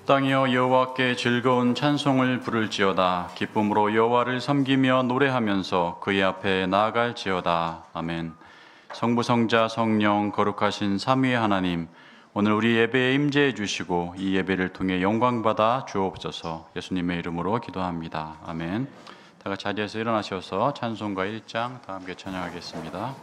땅이여 여호와께 즐거운 찬송을 부를지어다. 기쁨으로 여호와를 섬기며 노래하면서 그의 앞에 나아갈지어다. 아멘. 성부 성자 성령 거룩하신 삼위의 하나님, 오늘 우리 예배에 임재해 주시고 이 예배를 통해 영광 받아 주옵소서. 예수님의 이름으로 기도합니다. 아멘. 다 같이 자리에서 일어나셔서 찬송가 1장 다 함께 찬양하겠습니다.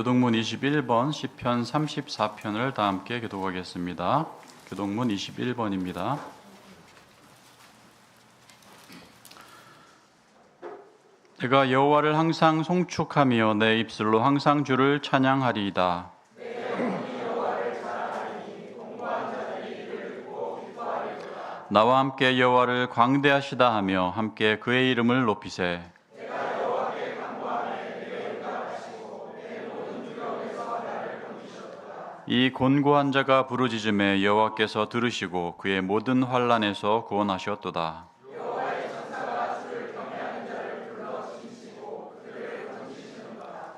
교동문 21번 시편 34편을 다 함께 교독하겠습니다. 교동문 21번입니다. 내가 여호와를 항상 송축하며 내 입술로 항상 주를 찬양하리이다. 나와 함께 여호와를 광대하시다 하며 함께 그의 이름을 높이세. 이 곤고한 자가 부르짖음에 여호와께서 들으시고 그의 모든 환난에서 구원하셨도다.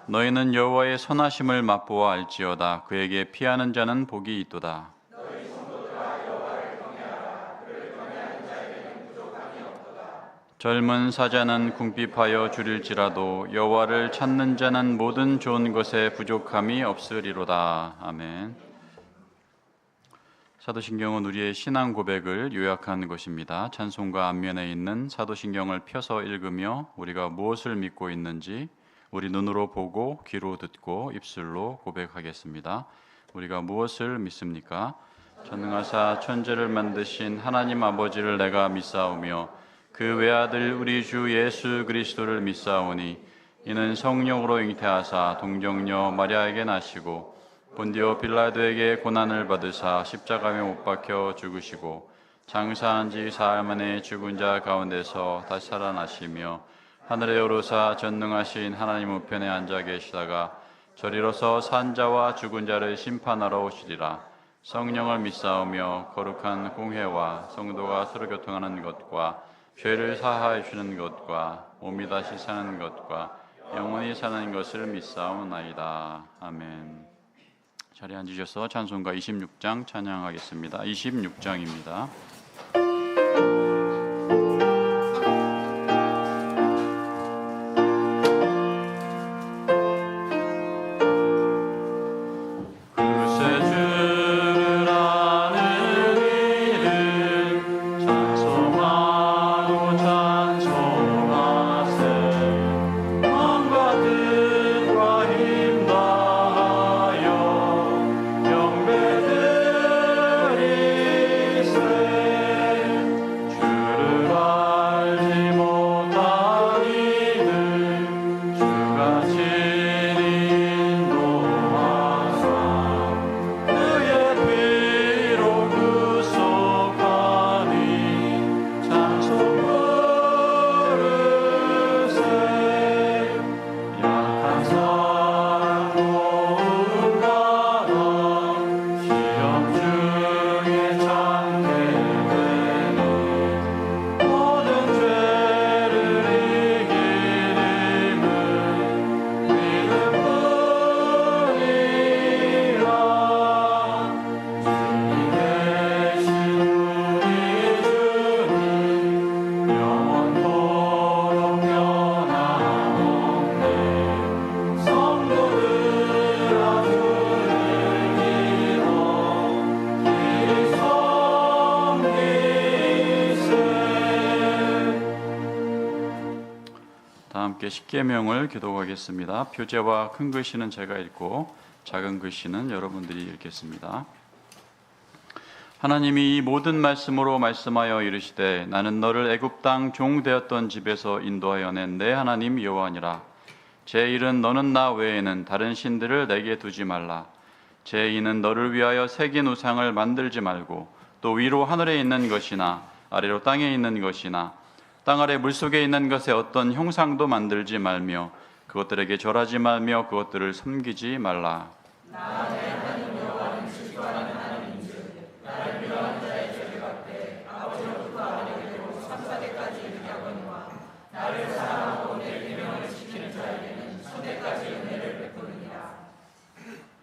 너희는 여호와의 선하심을 맛보아 알지어다. 그에게 피하는 자는 복이 있도다. 젊은 사자는 궁핍하여 줄일지라도 여호와를 찾는 자는 모든 좋은 것에 부족함이 없으리로다. 아멘. 사도신경은 우리의 신앙 고백을 요약한 것입니다. 찬송가 앞면에 있는 사도신경을 펴서 읽으며 우리가 무엇을 믿고 있는지 우리 눈으로 보고 귀로 듣고 입술로 고백하겠습니다. 우리가 무엇을 믿습니까? 전능하사 천지를 만드신 하나님 아버지를 내가 믿사오며 그 외아들 우리 주 예수 그리스도를 믿사오니 이는 성령으로 잉태하사 동정녀 마리아에게 나시고 본디오 빌라도에게 고난을 받으사 십자가에 못 박혀 죽으시고 장사한 지 사흘 만에 죽은 자 가운데서 다시 살아나시며 하늘에 오르사 전능하신 하나님 우편에 앉아 계시다가 저리로서 산자와 죽은 자를 심판하러 오시리라. 성령을 믿사오며 거룩한 공회와 성도가 서로 교통하는 것과 죄를 사하여 주는 것과 몸이 다시 사는 것과 영원히 사는 것을 믿사오나이다. 아멘. 자리에 앉으셔서 찬송가 26장 찬양하겠습니다. 26장입니다. 함께 십계명을 교독하겠습니다. 표제와 큰 글씨는 제가 읽고 작은 글씨는 여러분들이 읽겠습니다. 하나님이 이 모든 말씀으로 말씀하여 이르시되 나는 너를 애굽 땅 종 되었던 집에서 인도하여 낸 내 하나님 여호와니라. 제1은 너는 나 외에는 다른 신들을 내게 두지 말라. 제2는 너를 위하여 새긴 우상을 만들지 말고 또 위로 하늘에 있는 것이나 아래로 땅에 있는 것이나 땅 아래 물속에 있는 것에 어떤 형상도 만들지 말며 그것들에게 절하지 말며 그것들을 섬기지 말라.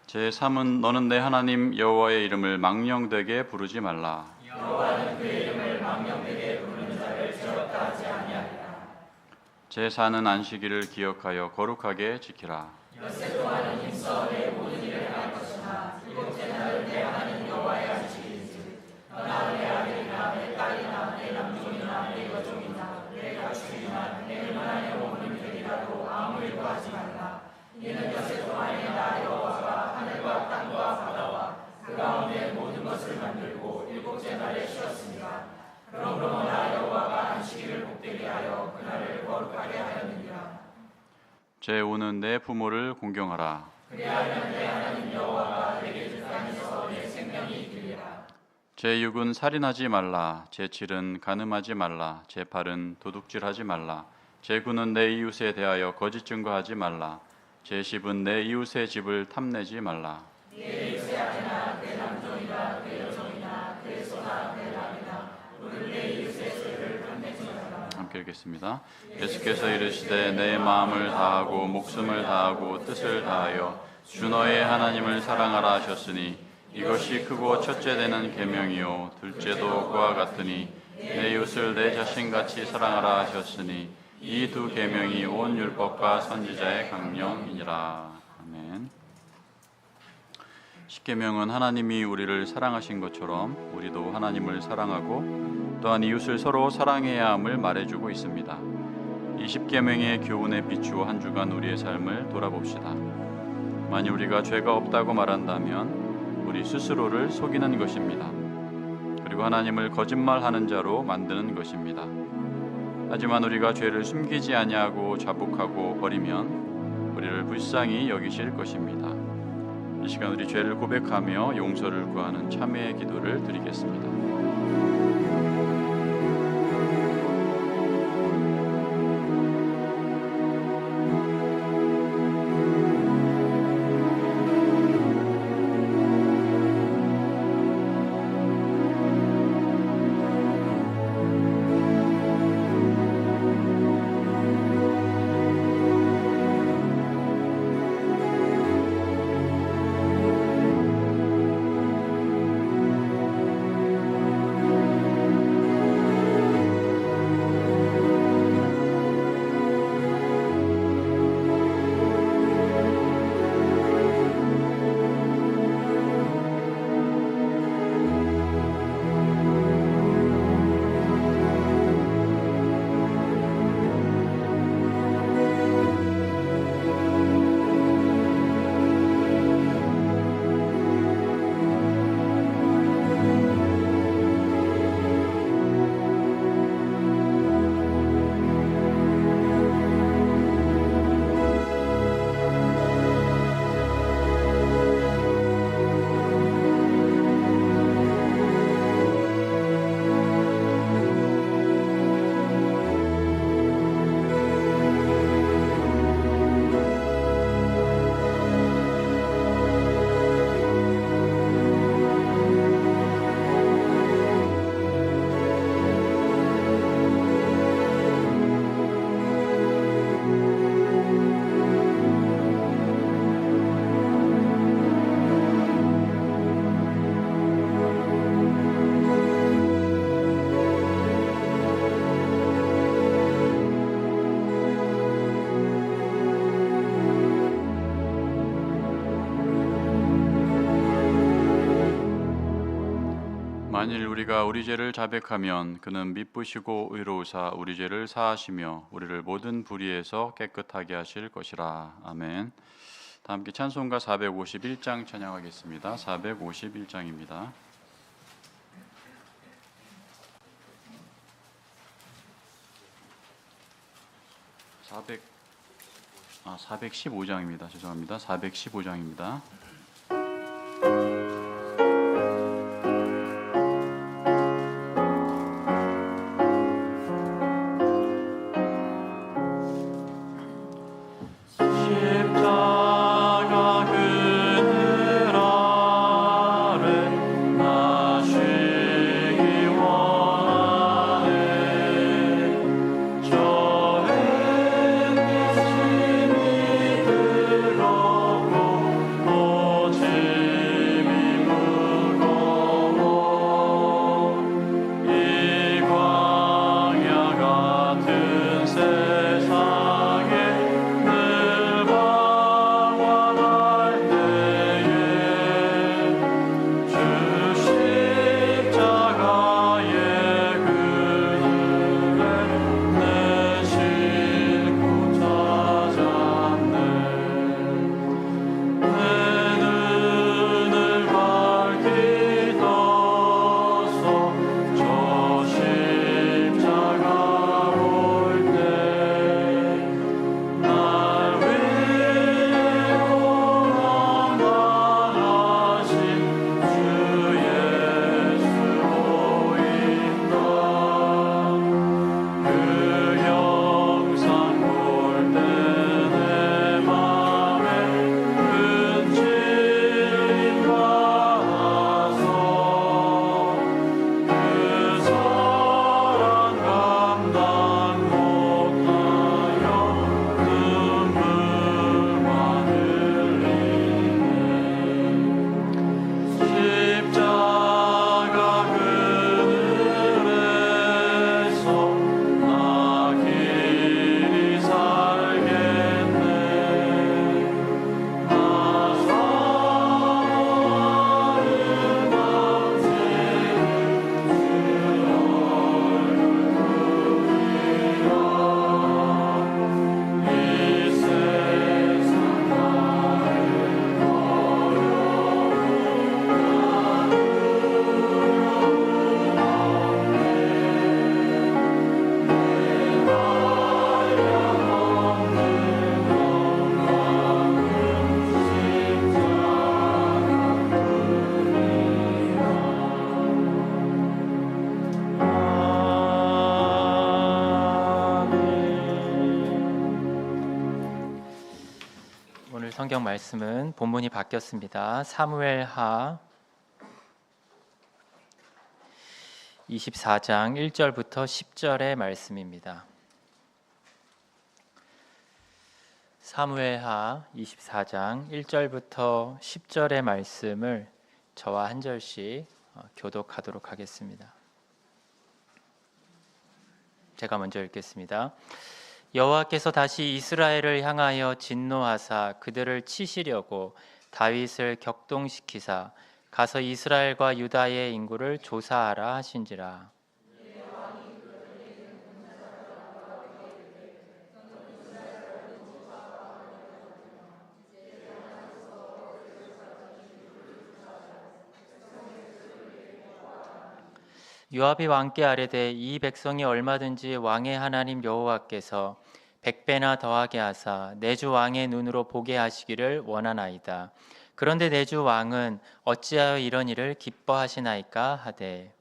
제3은 너는 내 하나님 여호와의 이름을 망령되게 부르지 말라. 여호와는 그의 이름을 망령되게 부르는 자를 지었다 하지 아니하리라. 제4는 안식일을 기억하여 거룩하게 지키라. 엿새 동안은 힘써 내 모든 일을 행할 것이나 일곱째 날은 내 하나님 여호와의 안식일이지. 너나 내 아들이나 내 딸이나 내 남종이나 내 여종이나 내 가축이나 내 얼마나 내 몸을 되리라도 아무 일도 하지 말라. 이는 엿새 동안에 나 여호와가 하늘과 땅과 바다와 그 가운데 모든 것을 만들고 일곱째 날에 쉬었습니다. 그러므로 나 여호와가 안식일을 복되게 하여 그날을 거룩하게 하였느니라. 제5는 내 부모를 공경하라. 그리하면 내 하나님 여호와가 내게 주 땅에서 내 생명이 있으리라. 제6은 살인하지 말라. 제7은 간음하지 말라. 제8은 도둑질하지 말라. 제9는 내 이웃에 대하여 거짓 증거하지 말라. 제10은 내 이웃의 집을 탐내지 말라. 네 이웃의 아내나 그 남종이나 그 여종이나 그 소나 그 남이나 또는 내 이웃의 소유를 탐내지 말라. 함께 읽겠습니다. 예수께서 이르시되 내 마음을 다하고 목숨을 다하고 뜻을 다하여 주 너의 하나님을 사랑하라 하셨으니 이것이 크고 첫째 되는 계명이요 둘째도 그와 같으니 내 이웃을 내 자신같이 사랑하라 하셨으니 이 두 계명이 온 율법과 선지자의 강령이니라. 아멘. 십계명은 하나님이 우리를 사랑하신 것처럼 우리도 하나님을 사랑하고 또한 이웃을 서로 사랑해야 함을 말해주고 있습니다. 이 십계명의 교훈에 비추어 한 주간 우리의 삶을 돌아봅시다. 만일 우리가 죄가 없다고 말한다면 우리 스스로를 속이는 것입니다. 그리고 하나님을 거짓말하는 자로 만드는 것입니다. 하지만 우리가 죄를 숨기지 아니하고 자복하고 버리면 우리를 불쌍히 여기실 것입니다. 이 시간 우리 죄를 고백하며 용서를 구하는 참회의 기도를 드리겠습니다. 만일 우리가 우리 죄를 자백하면 그는 미쁘시고 의로우사 우리 죄를 사하시며 우리를 모든 불의에서 깨끗하게 하실 것이라. 아멘. 다 함께 찬송가 451장 찬양하겠습니다. 451장입니다. 415장입니다. 죄송합니다. 415장입니다. 성경 말씀은 본문이 바뀌었습니다. 사무엘하 24장 1절부터 10절의 말씀입니다. 사무엘하 24장 1절부터 10절의 말씀을 저와 한 절씩 교독하도록 하겠습니다. 제가 먼저 읽겠습니다. 여호와께서 다시 이스라엘을 향하여 진노하사 그들을 치시려고 다윗을 격동시키사 가서 이스라엘과 유다의 인구를 조사하라 하신지라. 요압이 왕께 아뢰되 이 백성이 얼마든지 왕의 하나님 여호와께서 100배나 더하게 하사 내 주 왕의 눈으로 보게 하시기를 원하나이다. 그런데 내 주 왕은 어찌하여 이런 일을 기뻐하시나이까 하되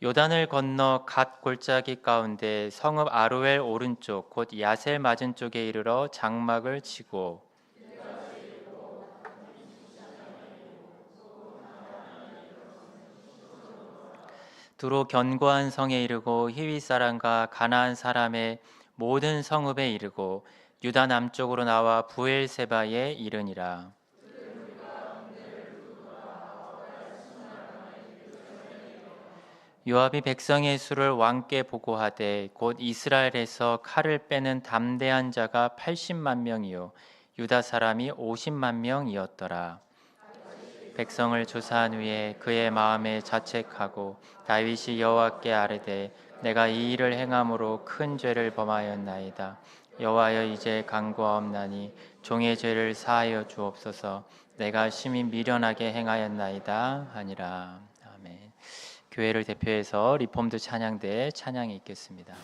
요단을 건너 갓 골짜기 가운데 성읍 아로엘 오른쪽 곧 야셀 맞은 쪽에 이르러 장막을 치고 두로 견고한 성에 이르고 히위 사람과 가나안 사람의 모든 성읍에 이르고 유다 남쪽으로 나와 부엘세바에 이르니라. 요압이 백성의 수를 왕께 보고하되 곧 이스라엘에서 칼을 빼는 담대한 자가 80만 명이요 유다 사람이 50만 명이었더라. 백성을 조사한 후에 그의 마음에 자책하고 다윗이 여호와께 아뢰되 내가 이 일을 행함으로 큰 죄를 범하였나이다. 여호와여 이제 간구하옵나니 종의 죄를 사하여 주옵소서. 내가 심히 미련하게 행하였나이다 하니라. 아멘. 교회를 대표해서 리폼드 찬양대에 찬양이 있겠습니다.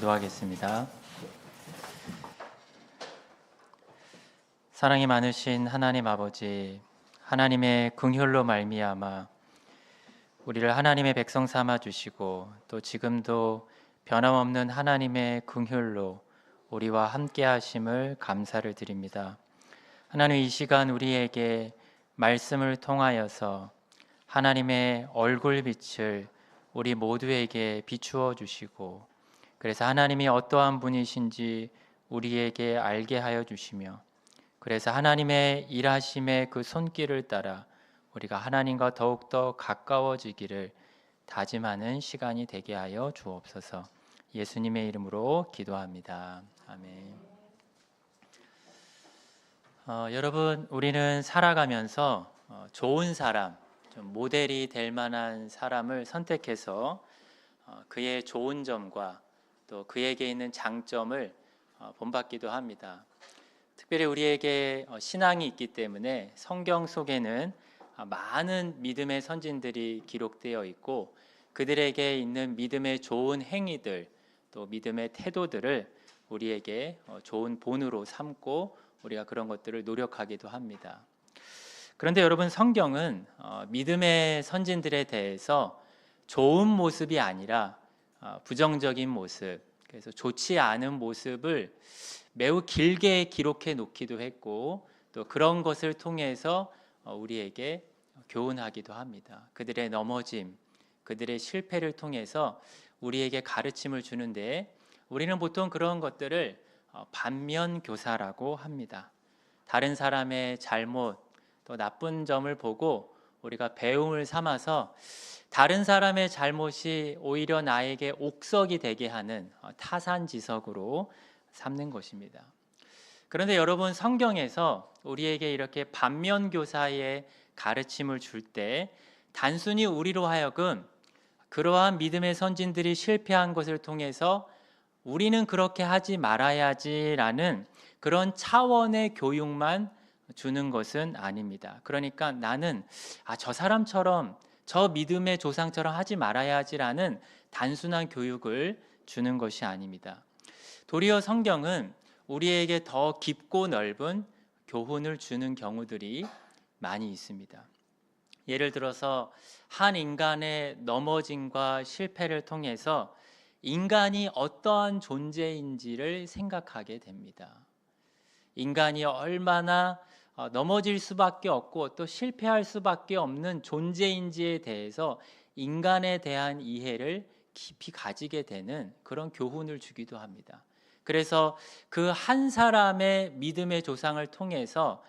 기도하겠습니다. 사랑이 많으신 하나님 아버지, 하나님의 긍휼로 말미암아 우리를 하나님의 백성 삼아 주시고 또 지금도 변함없는 하나님의 긍휼로 우리와 함께 하심을 감사를 드립니다. 하나님, 이 시간 우리에게 말씀을 통하여서 하나님의 얼굴빛을 우리 모두에게 비추어 주시고, 그래서 하나님이 어떠한 분이신지 우리에게 알게 하여 주시며, 그래서 하나님의 일하심의 그 손길을 따라 우리가 하나님과 더욱더 가까워지기를 다짐하는 시간이 되게 하여 주옵소서. 예수님의 이름으로 기도합니다. 아멘. 여러분, 우리는 살아가면서 좋은 사람, 좀 모델이 될 만한 사람을 선택해서 그의 좋은 점과 또 그에게 있는 장점을 본받기도 합니다. 특별히 우리에게 신앙이 있기 때문에 성경 속에는 많은 믿음의 선진들이 기록되어 있고, 그들에게 있는 믿음의 좋은 행위들, 또 믿음의 태도들을 우리에게 좋은 본으로 삼고 우리가 그런 것들을 노력하기도 합니다. 그런데 여러분, 성경은 믿음의 선진들에 대해서 좋은 모습이 아니라 부정적인 모습, 그래서 좋지 않은 모습을 매우 길게 기록해 놓기도 했고, 또 그런 것을 통해서 우리에게 교훈하기도 합니다. 그들의 넘어짐, 그들의 실패를 통해서 우리에게 가르침을 주는데, 우리는 보통 그런 것들을 반면교사라고 합니다. 다른 사람의 잘못, 또 나쁜 점을 보고 우리가 배움을 삼아서 다른 사람의 잘못이 오히려 나에게 옥석이 되게 하는 타산지석으로 삼는 것입니다. 그런데 여러분, 성경에서 우리에게 이렇게 반면교사의 가르침을 줄 때 단순히 우리로 하여금 그러한 믿음의 선진들이 실패한 것을 통해서 우리는 그렇게 하지 말아야지라는 그런 차원의 교육만 주는 것은 아닙니다. 그러니까 나는 저 사람처럼, 저 믿음의 조상처럼 하지 말아야지라는 단순한 교육을 주는 것이 아닙니다. 도리어 성경은 우리에게 더 깊고 넓은 교훈을 주는 경우들이 많이 있습니다. 예를 들어서 한 인간의 넘어짐과 실패를 통해서 인간이 어떠한 존재인지를 생각하게 됩니다. 인간이 얼마나 넘어질 수밖에 없고 또 실패할 수밖에 없는 존재인지에 대해서 인간에 대한 이해를 깊이 가지게 되는 그런 교훈을 주기도 합니다. 그래서 그 한 사람의 믿음의 조상을 통해서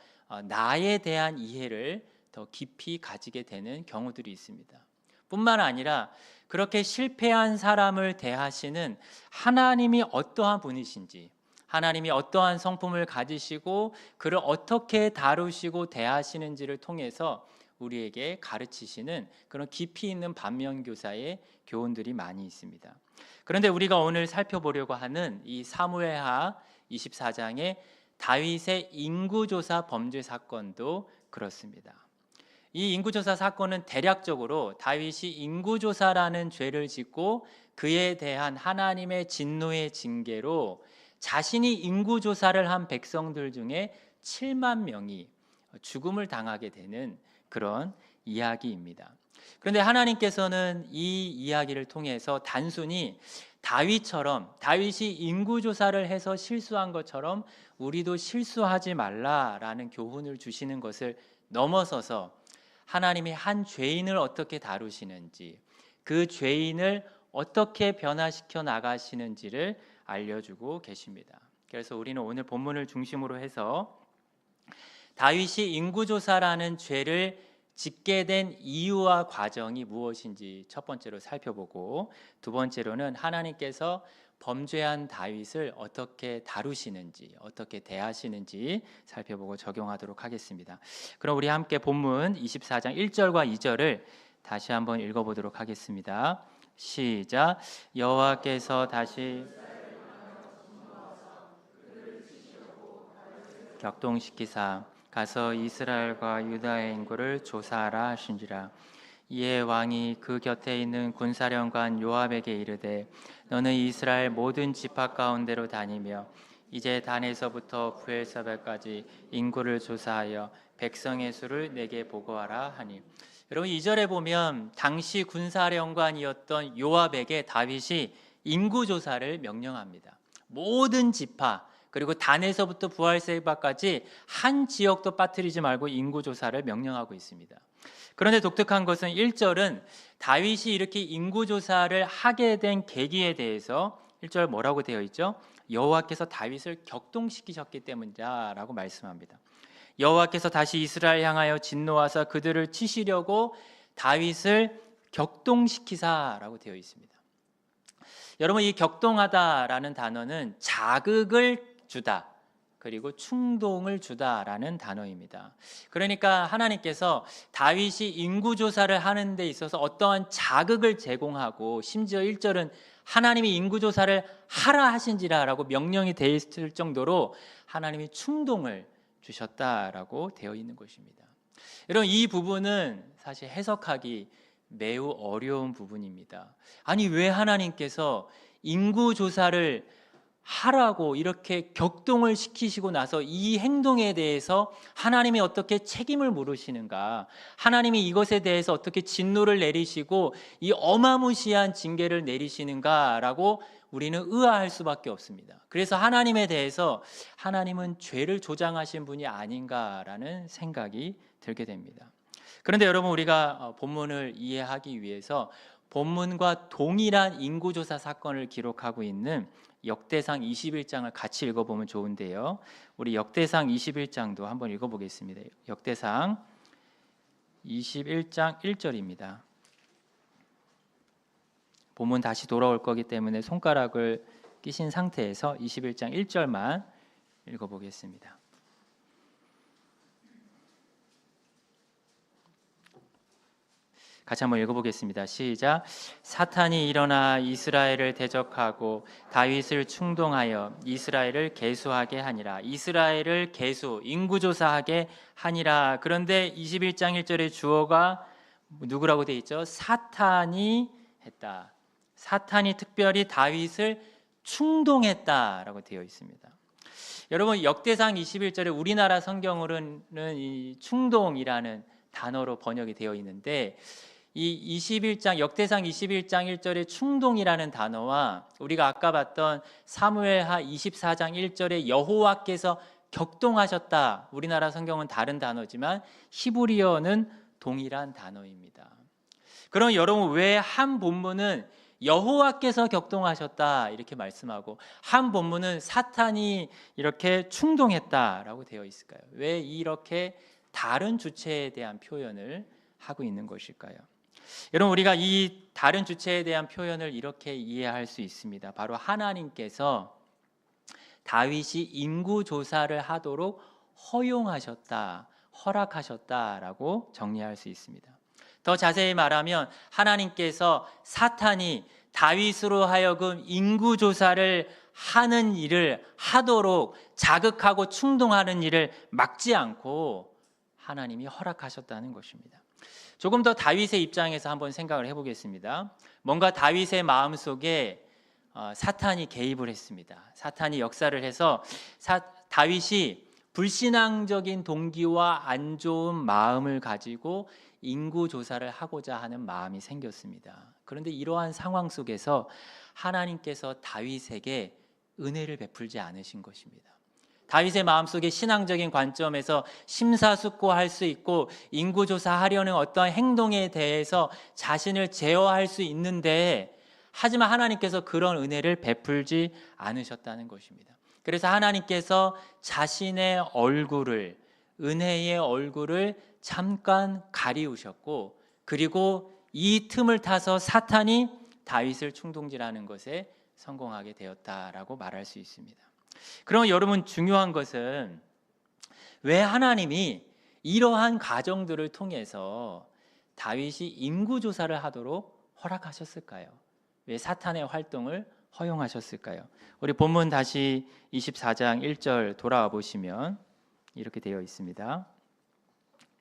나에 대한 이해를 더 깊이 가지게 되는 경우들이 있습니다. 뿐만 아니라 그렇게 실패한 사람을 대하시는 하나님이 어떠한 분이신지, 하나님이 어떠한 성품을 가지시고 그를 어떻게 다루시고 대하시는지를 통해서 우리에게 가르치시는 그런 깊이 있는 반면교사의 교훈들이 많이 있습니다. 그런데 우리가 오늘 살펴보려고 하는 이 사무엘하 24장의 다윗의 인구조사 범죄 사건도 그렇습니다. 이 인구조사 사건은 대략적으로 다윗이 인구조사라는 죄를 짓고 그에 대한 하나님의 진노의 징계로 자신이 인구조사를 한 백성들 중에 7만 명이 죽음을 당하게 되는 그런 이야기입니다. 그런데 하나님께서는 이 이야기를 통해서 단순히 다윗이 인구조사를 해서 실수한 것처럼 우리도 실수하지 말라라는 교훈을 주시는 것을 넘어서서 하나님이 한 죄인을 어떻게 다루시는지, 그 죄인을 어떻게 변화시켜 나가시는지를 알려주고 계십니다. 그래서 우리는 오늘 본문을 중심으로 해서 다윗이 인구조사라는 죄를 짓게 된 이유와 과정이 무엇인지 첫 번째로 살펴보고, 두 번째로는 하나님께서 범죄한 다윗을 어떻게 다루시는지, 어떻게 대하시는지 살펴보고 적용하도록 하겠습니다. 그럼 우리 함께 본문 24장 1절과 2절을 다시 한번 읽어보도록 하겠습니다. 시작. 여호와께서 다시 격동시키사 가서 이스라엘과 유다의 인구를 조사하라 하신지라. 이에 왕이 그 곁에 있는 군사령관 요압에게 이르되 너는 이스라엘 모든 지파 가운데로 다니며 이제 단에서부터 브엘사벨까지 인구를 조사하여 백성의 수를 내게 보고하라 하니. 여러분, 2절에 보면 당시 군사령관이었던 요압에게 다윗이 인구조사를 명령합니다. 모든 지파 그리고 단에서부터 부활세바까지 한 지역도 빠뜨리지 말고 인구조사를 명령하고 있습니다. 그런데 독특한 것은 1절은 다윗이 이렇게 인구조사를 하게 된 계기에 대해서 1절 뭐라고 되어 있죠? 여호와께서 다윗을 격동시키셨기 때문이다라고 말씀합니다. 여호와께서 다시 이스라엘 향하여 진노하사 그들을 치시려고 다윗을 격동시키사라고 되어 있습니다. 여러분, 이 격동하다라는 단어는 자극을 주다 그리고 충동을 주다라는 단어입니다. 그러니까 하나님께서 다윗이 인구조사를 하는 데 있어서 어떠한 자극을 제공하고, 심지어 1절은 하나님이 인구조사를 하라 하신지라라고 명령이 되어 있을 정도로 하나님이 충동을 주셨다라고 되어 있는 것입니다. 여러분, 이 부분은 사실 해석하기 매우 어려운 부분입니다. 아니, 왜 하나님께서 인구조사를 하라고 이렇게 격동을 시키시고 나서 이 행동에 대해서 하나님이 어떻게 책임을 물으시는가, 하나님이 이것에 대해서 어떻게 진노를 내리시고 이 어마무시한 징계를 내리시는가라고 우리는 의아할 수밖에 없습니다. 그래서 하나님에 대해서 하나님은 죄를 조장하신 분이 아닌가라는 생각이 들게 됩니다. 그런데 여러분, 우리가 본문을 이해하기 위해서 본문과 동일한 인구조사 사건을 기록하고 있는 역대상 21장을 같이 읽어보면 좋은데요. 우리 역대상 21장도 한번 읽어보겠습니다. 역대상 21장 1절입니다. 본문 다시 돌아올 거기 때문에 손가락을 끼신 상태에서 21장 1절만 읽어보겠습니다. 같이 한번 읽어보겠습니다. 시작. 사탄이 일어나 이스라엘을 대적하고 다윗을 충동하여 이스라엘을 계수하게 하니라. 이스라엘을 계수, 인구조사하게 하니라. 그런데 21장 1절의 주어가 누구라고 되어 있죠? 사탄이 했다. 사탄이 특별히 다윗을 충동했다라고 되어 있습니다. 여러분, 역대상 21절에 우리나라 성경으로는 이 충동이라는 단어로 번역이 되어 있는데, 이 21장 역대상 21장 1절의 충동이라는 단어와 우리가 아까 봤던 사무엘하 24장 1절에 여호와께서 격동하셨다, 우리나라 성경은 다른 단어지만 히브리어는 동일한 단어입니다. 그럼 여러분, 왜 한 본문은 여호와께서 격동하셨다 이렇게 말씀하고 한 본문은 사탄이 이렇게 충동했다라고 되어 있을까요? 왜 이렇게 다른 주체에 대한 표현을 하고 있는 것일까요? 여러분, 우리가 이 다른 주체에 대한 표현을 이렇게 이해할 수 있습니다. 바로 하나님께서 다윗이 인구조사를 하도록 허용하셨다, 허락하셨다라고 정리할 수 있습니다. 더 자세히 말하면 하나님께서 사탄이 다윗으로 하여금 인구조사를 하는 일을 하도록 자극하고 충동하는 일을 막지 않고 하나님이 허락하셨다는 것입니다. 조금 더 다윗의 입장에서 한번 생각을 해보겠습니다. 뭔가 다윗의 마음속에 사탄이 개입을 했습니다. 사탄이 역사를 해서 다윗이 불신앙적인 동기와 안 좋은 마음을 가지고 인구조사를 하고자 하는 마음이 생겼습니다. 그런데 이러한 상황 속에서 하나님께서 다윗에게 은혜를 베풀지 않으신 것입니다. 다윗의 마음속에 신앙적인 관점에서 심사숙고할 수 있고 인구조사하려는 어떤 행동에 대해서 자신을 제어할 수 있는데, 하지만 하나님께서 그런 은혜를 베풀지 않으셨다는 것입니다. 그래서 하나님께서 자신의 얼굴을, 은혜의 얼굴을 잠깐 가리우셨고, 그리고 이 틈을 타서 사탄이 다윗을 충동질하는 것에 성공하게 되었다라고 말할 수 있습니다. 그럼 여러분, 중요한 것은 왜 하나님이 이러한 과정들을 통해서 다윗이 인구조사를 하도록 허락하셨을까요? 왜 사탄의 활동을 허용하셨을까요? 우리 본문 다시 24장 1절 돌아와 보시면 이렇게 되어 있습니다.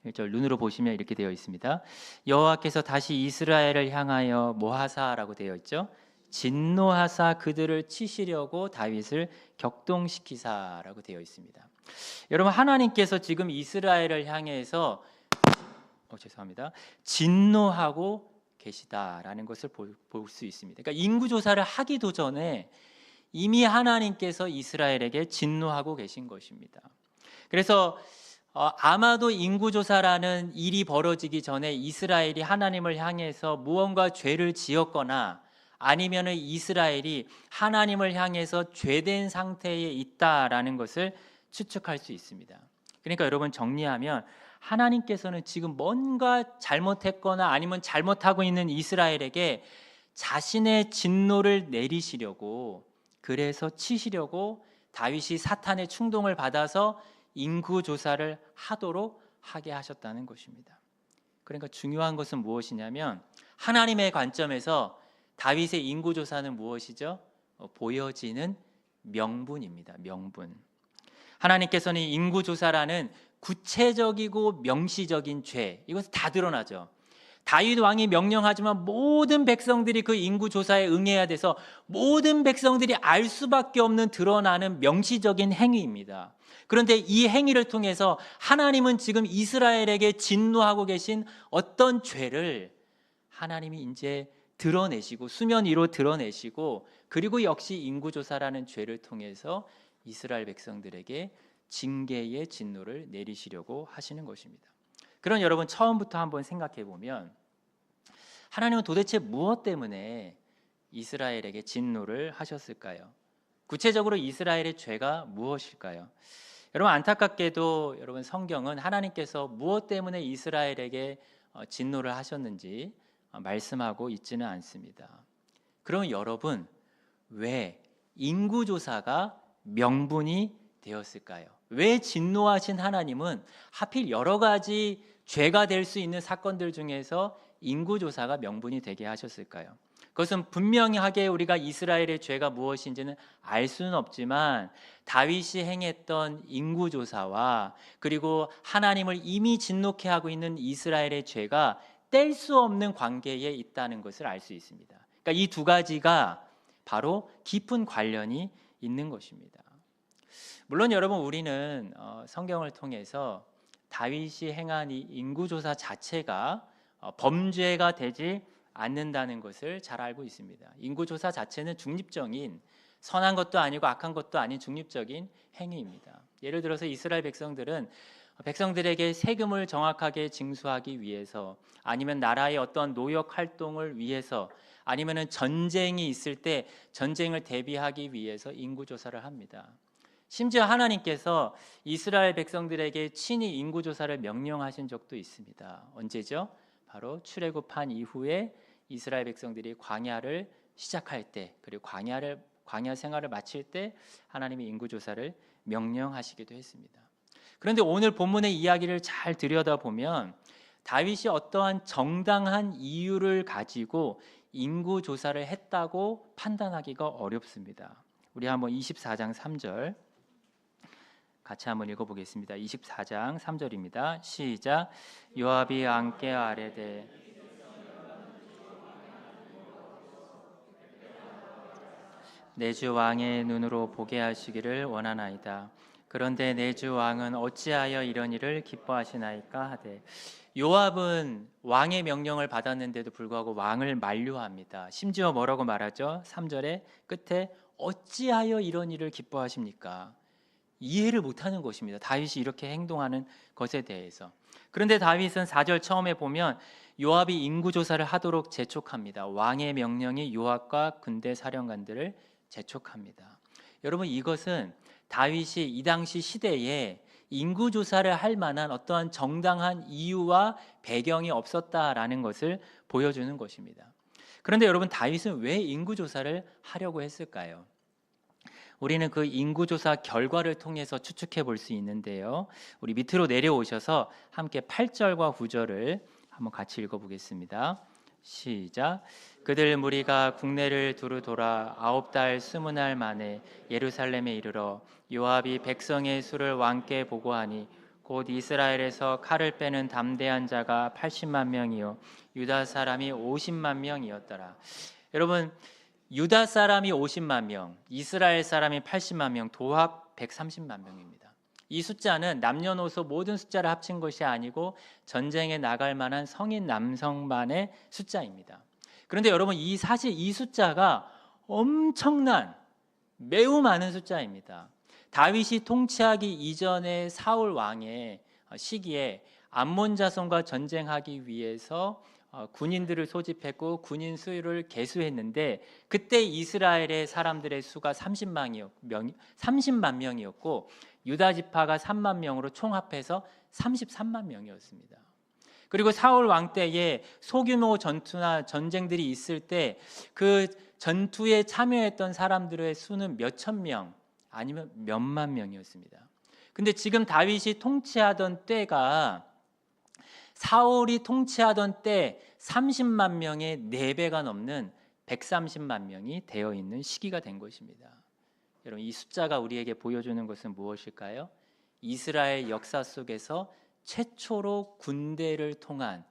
1절 눈으로 보시면 이렇게 되어 있습니다. 여호와께서 다시 이스라엘을 향하여 뭐하사라고 되어 있죠? 진노하사 그들을 치시려고 다윗을 격동시키사라고 되어 있습니다. 여러분, 하나님께서 지금 이스라엘을 향해서 진노하고 계시다라는 것을 볼 수 있습니다. 그러니까 인구조사를 하기도 전에 이미 하나님께서 이스라엘에게 진노하고 계신 것입니다. 그래서 아마도 인구조사라는 일이 벌어지기 전에 이스라엘이 하나님을 향해서 무언가 죄를 지었거나 아니면 이스라엘이 하나님을 향해서 죄된 상태에 있다라는 것을 추측할 수 있습니다. 그러니까 여러분 정리하면 하나님께서는 지금 뭔가 잘못했거나 아니면 잘못하고 있는 이스라엘에게 자신의 진노를 내리시려고, 그래서 치시려고 다윗이 사탄의 충동을 받아서 인구조사를 하도록 하게 하셨다는 것입니다. 그러니까 중요한 것은 무엇이냐면 하나님의 관점에서 다윗의 인구조사는 무엇이죠? 보여지는 명분입니다. 명분. 하나님께서는 인구조사라는 구체적이고 명시적인 죄, 이것은 다 드러나죠. 다윗 왕이 명령하지만 모든 백성들이 그 인구조사에 응해야 돼서 모든 백성들이 알 수밖에 없는 드러나는 명시적인 행위입니다. 그런데 이 행위를 통해서 하나님은 지금 이스라엘에게 진노하고 계신 어떤 죄를 하나님이 이제 드러내시고 수면 위로 드러내시고, 그리고 역시 인구조사라는 죄를 통해서 이스라엘 백성들에게 징계의 진노를 내리시려고 하시는 것입니다. 그럼 여러분 처음부터 한번 생각해 보면 하나님은 도대체 무엇 때문에 이스라엘에게 진노를 하셨을까요? 구체적으로 이스라엘의 죄가 무엇일까요? 여러분 안타깝게도 여러분 성경은 하나님께서 무엇 때문에 이스라엘에게 진노를 하셨는지 말씀하고 있지는 않습니다. 그럼 여러분 왜 인구조사가 명분이 되었을까요? 왜 진노하신 하나님은 하필 여러 가지 죄가 될 수 있는 사건들 중에서 인구조사가 명분이 되게 하셨을까요? 그것은 분명하게 우리가 이스라엘의 죄가 무엇인지는 알 수는 없지만 다윗이 행했던 인구조사와 그리고 하나님을 이미 진노케 하고 있는 이스라엘의 죄가 뗄 수 없는 관계에 있다는 것을 알 수 있습니다. 그러니까 이 두 가지가 바로 깊은 관련이 있는 것입니다. 물론 여러분 우리는 성경을 통해서 다윗이 행한 이 인구조사 자체가 범죄가 되지 않는다는 것을 잘 알고 있습니다. 인구조사 자체는 중립적인, 선한 것도 아니고 악한 것도 아닌 중립적인 행위입니다. 예를 들어서 이스라엘 백성들은 백성들에게 세금을 정확하게 징수하기 위해서, 아니면 나라의 어떤 노역 활동을 위해서, 아니면 전쟁이 있을 때 전쟁을 대비하기 위해서 인구조사를 합니다. 심지어 하나님께서 이스라엘 백성들에게 친히 인구조사를 명령하신 적도 있습니다. 언제죠? 바로 출애굽한 이후에 이스라엘 백성들이 광야를 시작할 때, 그리고 광야 생활을 마칠 때 하나님이 인구조사를 명령하시기도 했습니다. 그런데 오늘 본문의 이야기를 잘 들여다보면 다윗이 어떠한 정당한 이유를 가지고 인구조사를 했다고 판단하기가 어렵습니다. 우리 한번 24장 3절 같이 한번 읽어보겠습니다. 24장 3절입니다. 시작. 요압이 왕께 아뢰되 내 주 왕의 눈으로 보게 하시기를 원하나이다. 그런데 내 주 왕은 어찌하여 이런 일을 기뻐하시나이까 하되, 요압은 왕의 명령을 받았는데도 불구하고 왕을 만류합니다. 심지어 뭐라고 말하죠? 3절의 끝에 어찌하여 이런 일을 기뻐하십니까? 이해를 못하는 것입니다. 다윗이 이렇게 행동하는 것에 대해서. 그런데 다윗은 4절 처음에 보면 요압이 인구조사를 하도록 재촉합니다. 왕의 명령이 요압과 군대 사령관들을 재촉합니다. 여러분 이것은 다윗이 이 당시 시대에 인구조사를 할 만한 어떠한 정당한 이유와 배경이 없었다라는 것을 보여주는 것입니다. 그런데 여러분 다윗은 왜 인구조사를 하려고 했을까요? 우리는 그 인구조사 결과를 통해서 추측해 볼 수 있는데요. 우리 밑으로 내려오셔서 함께 8절과 9절을 한번 같이 읽어보겠습니다. 시작. 그들 무리가 국내를 두루 돌아 9달 20날 만에 예루살렘에 이르러 요압이 백성의 수를 왕께 보고하니 곧 이스라엘에서 칼을 빼는 담대한 자가 80만 명이요 유다 사람이 50만 명이었더라. 여러분 유다 사람이 50만 명, 이스라엘 사람이 80만 명, 도합 130만 명입니다. 이 숫자는 남녀노소 모든 숫자를 합친 것이 아니고 전쟁에 나갈 만한 성인 남성만의 숫자입니다. 그런데 여러분 사실 이 숫자가 엄청난 매우 많은 숫자입니다. 다윗이 통치하기 이전의 사울 왕의 시기에 암몬 자손과 전쟁하기 위해서 군인들을 소집했고 군인 수를 계수했는데 그때 이스라엘의 사람들의 수가 30만 명이었고 유다 지파가 3만 명으로 총합해서 33만 명이었습니다. 그리고 사울 왕 때에 소규모 전투나 전쟁들이 있을 때 그 전투에 참여했던 사람들의 수는 몇천 명 아니면 몇만 명이었습니다. 근데 지금 다윗이 통치하던 때가 사울이 통치하던 때 30만 명의 4배가 넘는 130만 명이 되어 있는 시기가 된 것입니다. 여러분, 이 숫자가 우리에게 보여주는 것은 무엇일까요? 이스라엘 역사 속에서 최초로 군대를 통한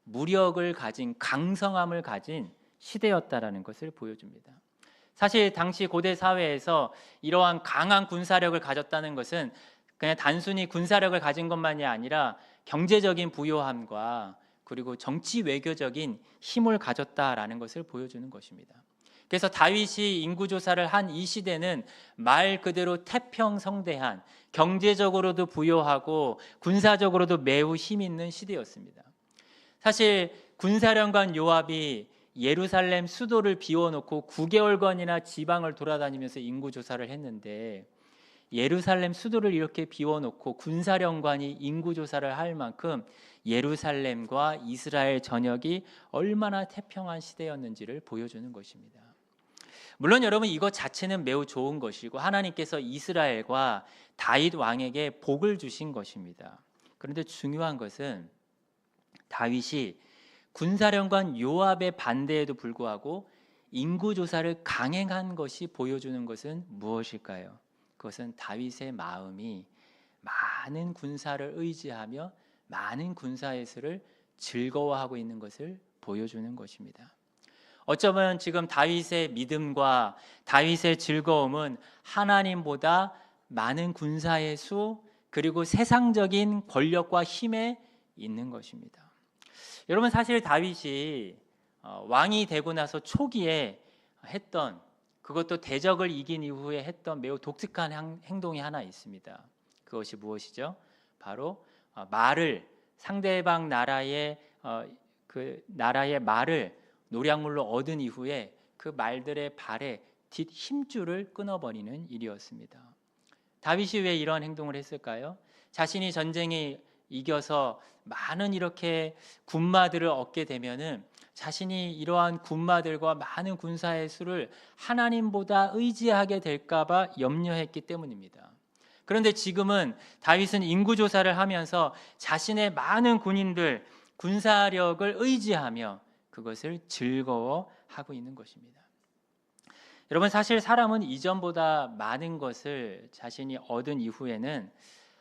무력을 가진 강성함을 가진 시대였다라는 것을 보여줍니다. 사실 당시 고대 사회에서 이러한 강한 군사력을 가졌다는 것은 그냥 단순히 군사력을 가진 것만이 아니라 경제적인 부요함과 그리고 정치 외교적인 힘을 가졌다라는 것을 보여주는 것입니다. 그래서 다윗이 인구조사를 한 이 시대는 말 그대로 태평성대한, 경제적으로도 부요하고 군사적으로도 매우 힘 있는 시대였습니다. 사실 군사령관 요압이 예루살렘 수도를 비워놓고 9개월간이나 지방을 돌아다니면서 인구조사를 했는데, 예루살렘 수도를 이렇게 비워놓고 군사령관이 인구조사를 할 만큼 예루살렘과 이스라엘 전역이 얼마나 태평한 시대였는지를 보여주는 것입니다. 물론 여러분, 이것 자체는 매우 좋은 것이고 하나님께서 이스라엘과 다윗 왕에게 복을 주신 것입니다. 그런데 중요한 것은 다윗이 군사령관 요압의 반대에도 불구하고 인구조사를 강행한 것이 보여주는 것은 무엇일까요? 그것은 다윗의 마음이 많은 군사를 의지하며 많은 군사예술을 즐거워하고 있는 것을 보여주는 것입니다. 어쩌면 지금 다윗의 믿음과 다윗의 즐거움은 하나님보다 많은 군사의 수 그리고 세상적인 권력과 힘에 있는 것입니다. 여러분, 사실 다윗이 왕이 되고 나서 초기에 했던, 그것도 대적을 이긴 이후에 했던 매우 독특한 행동이 하나 있습니다. 그것이 무엇이죠? 바로 말을, 상대방 나라의 그 나라의 말을 노략물로 얻은 이후에 그 말들의 발에 뒷 힘줄을 끊어버리는 일이었습니다. 다윗이 왜 이런 행동을 했을까요? 자신이 전쟁에 이겨서 많은 이렇게 군마들을 얻게 되면은 자신이 이러한 군마들과 많은 군사의 수를 하나님보다 의지하게 될까봐 염려했기 때문입니다. 그런데 지금은 다윗은 인구조사를 하면서 자신의 많은 군인들, 군사력을 의지하며 그것을 즐거워하고 있는 것입니다. 여러분, 사실 사람은 이전보다 많은 것을 자신이 얻은 이후에는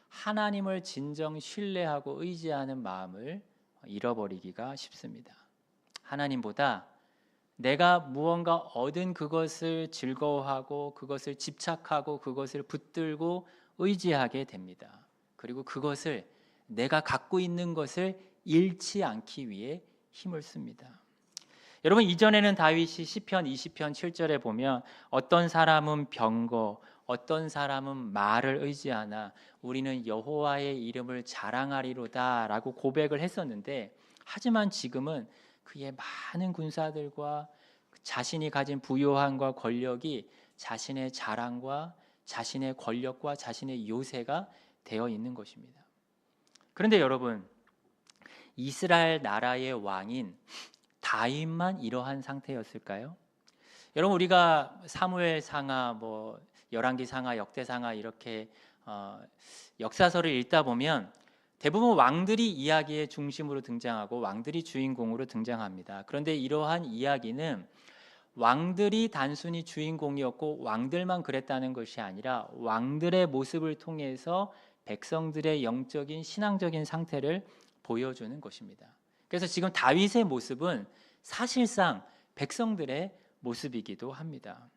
하나님을 진정 신뢰하고 의지하는 마음을 잃어버리기가 쉽습니다. 하나님보다 내가 무언가 얻은 그것을 즐거워하고 그것을 집착하고 그것을 붙들고 의지하게 됩니다. 그리고 그것을, 내가 갖고 있는 것을 잃지 않기 위해 힘을 씁니다. 여러분, 이전에는 다윗이 시편 20편 7절에 보면 어떤 사람은 병거, 어떤 사람은 말을 의지하나 우리는 여호와의 이름을 자랑하리로다 라고 고백을 했었는데, 하지만 지금은 그의 많은 군사들과 자신이 가진 부요함과 권력이 자신의 자랑과 자신의 권력과 자신의 요새가 되어 있는 것입니다. 그런데 여러분, 이스라엘 나라의 왕인 다윗만 이러한 상태였을까요? 여러분, 우리가 사무엘상하, 열왕기상하, 역대상하 이렇게 역사서를 읽다 보면 대부분 왕들이 이야기의 중심으로 등장하고 왕들이 주인공으로 등장합니다. 그런데 이러한 이야기는 왕들이 단순히 주인공이었고 왕들만 그랬다는 것이 아니라 왕들의 모습을 통해서 백성들의 영적인 신앙적인 상태를 보여주는 것입니다. 그래서 지금 다윗의 모습은 사실상 백성들의 모습이기도 합니다.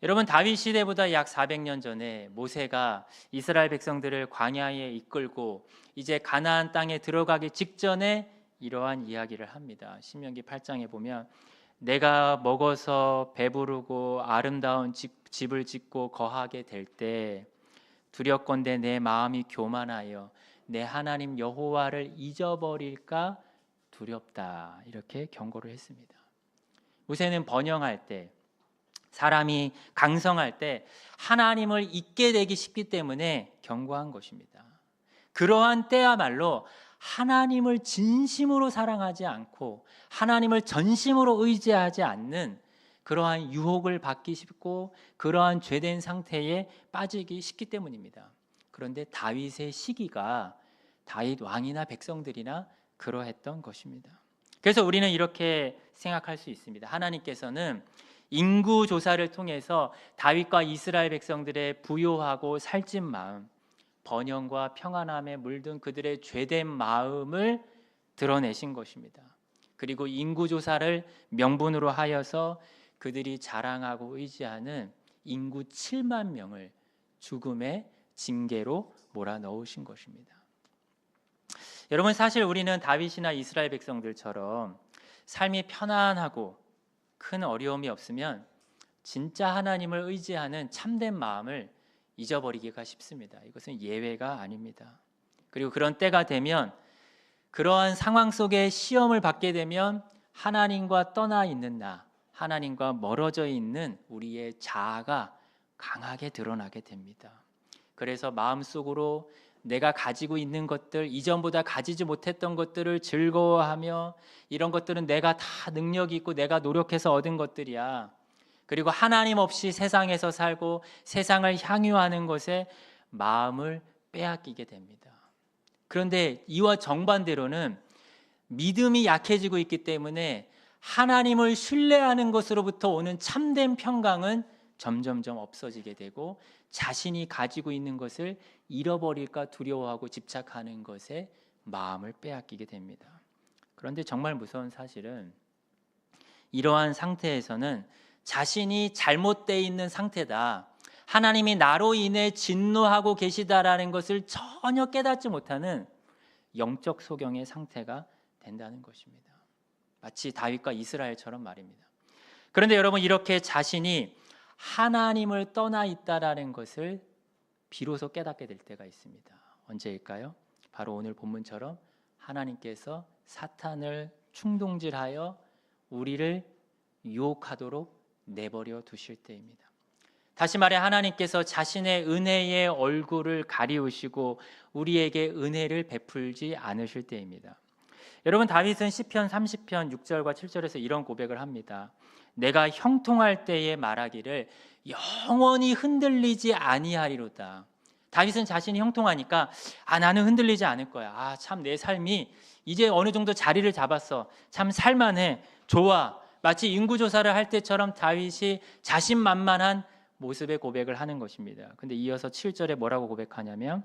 여러분, 다윗 시대보다 약 400년 전에 모세가 이스라엘 백성들을 광야에 이끌고 이제 가나안 땅에 들어가기 직전에 이러한 이야기를 합니다. 신명기 8장에 보면 내가 먹어서 배부르고 아름다운 집을 짓고 거하게 될 때 두렵건대 내 마음이 교만하여 내 하나님 여호와를 잊어버릴까 두렵다. 이렇게 경고를 했습니다. 모세는 번영할 때, 사람이 강성할 때 하나님을 잊게 되기 쉽기 때문에 경고한 것입니다. 그러한 때야말로 하나님을 진심으로 사랑하지 않고 하나님을 전심으로 의지하지 않는 그러한 유혹을 받기 쉽고 그러한 죄된 상태에 빠지기 쉽기 때문입니다. 그런데 다윗의 시기가 다윗 왕이나 백성들이나 그러했던 것입니다. 그래서 우리는 이렇게 생각할 수 있습니다. 하나님께서는 인구 조사를 통해서 다윗과 이스라엘 백성들의 부요하고 살찐 마음, 번영과 평안함에 물든 그들의 죄된 마음을 드러내신 것입니다. 그리고 인구 조사를 명분으로 하여서 그들이 자랑하고 의지하는 인구 7만 명을 죽음의 징계로 몰아넣으신 것입니다. 여러분, 사실 우리는 다윗이나 이스라엘 백성들처럼 삶이 편안하고 큰 어려움이 없으면 진짜 하나님을 의지하는 참된 마음을 잊어버리기가 쉽습니다. 이것은 예외가 아닙니다. 그리고 그런 때가 되면, 그러한 상황 속에 시험을 받게 되면 하나님과 떠나 있는 나, 하나님과 멀어져 있는 우리의 자아가 강하게 드러나게 됩니다. 그래서 마음속으로 내가 가지고 있는 것들, 이전보다 가지지 못했던 것들을 즐거워하며 이런 것들은 내가 다 능력이 있고 내가 노력해서 얻은 것들이야. 그리고 하나님 없이 세상에서 살고 세상을 향유하는 것에 마음을 빼앗기게 됩니다. 그런데 이와 정반대로는 믿음이 약해지고 있기 때문에 하나님을 신뢰하는 것으로부터 오는 참된 평강은 점점점 없어지게 되고 자신이 가지고 있는 것을 잃어버릴까 두려워하고 집착하는 것에 마음을 빼앗기게 됩니다. 그런데 정말 무서운 사실은 이러한 상태에서는 자신이 잘못되어 있는 상태다, 하나님이 나로 인해 진노하고 계시다라는 것을 전혀 깨닫지 못하는 영적 소경의 상태가 된다는 것입니다. 마치 다윗과 이스라엘처럼 말입니다. 그런데 여러분, 이렇게 자신이 하나님을 떠나 있다라는 것을 비로소 깨닫게 될 때가 있습니다. 언제일까요? 바로 오늘 본문처럼 하나님께서 사탄을 충동질하여 우리를 유혹하도록 내버려 두실 때입니다. 다시 말해 하나님께서 자신의 은혜의 얼굴을 가리우시고 우리에게 은혜를 베풀지 않으실 때입니다. 여러분, 다윗은 시편 30편 6절과 7절에서 이런 고백을 합니다. 내가 형통할 때에 말하기를 영원히 흔들리지 아니하리로다. 다윗은 자신이 형통하니까 나는 흔들리지 않을 거야. 참 내 삶이 이제 어느 정도 자리를 잡았어. 참 살만해. 좋아. 마치 인구조사를 할 때처럼 다윗이 자신만만한 모습의 고백을 하는 것입니다. 근데 이어서 7절에 뭐라고 고백하냐면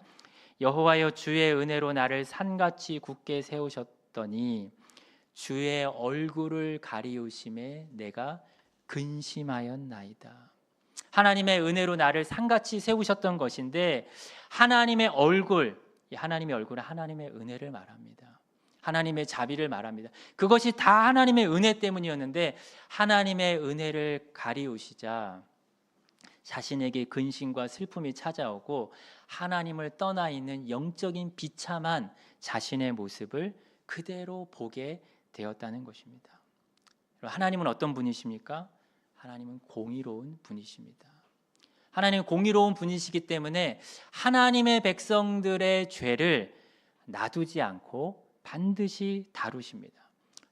여호와여 주의 은혜로 나를 산같이 굳게 세우셨더니 주의 얼굴을 가리우심에 내가 근심하였나이다. 하나님의 은혜로 나를 산같이 세우셨던 것인데 하나님의 얼굴은 하나님의 은혜를 말합니다. 하나님의 자비를 말합니다. 그것이 다 하나님의 은혜 때문이었는데 하나님의 은혜를 가리우시자 자신에게 근심과 슬픔이 찾아오고 하나님을 떠나 있는 영적인 비참한 자신의 모습을 그대로 보게 되었다는 것입니다. 하나님은 어떤 분이십니까? 하나님은 공의로운 분이십니다. 하나님은 공의로운 분이시기 때문에 하나님의 백성들의 죄를 놔두지 않고 반드시 다루십니다.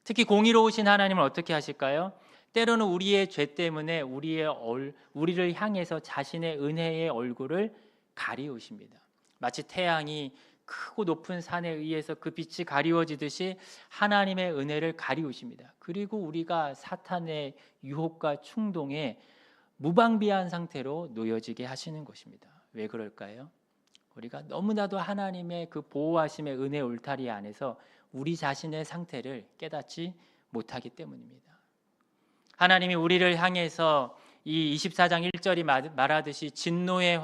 특히 공의로우신 하나님은 어떻게 하실까요? 때로는 우리의 죄 때문에 우리를 향해서 자신의 은혜의 얼굴을 가리우십니다. 마치 태양이 크고 높은 산에 의해서 그 빛이 가리워지듯이 하나님의 은혜를 가리우십니다. 그리고 우리가 사탄의 유혹과 충동에 무방비한 상태로 놓여지게 하시는 것입니다. 왜 그럴까요? 우리가 너무나도 하나님의 그 보호하심의 은혜 울타리 안에서 우리 자신의 상태를 깨닫지 못하기 때문입니다. 하나님이 우리를 향해서 이 24장 1절이 말하듯이 진노의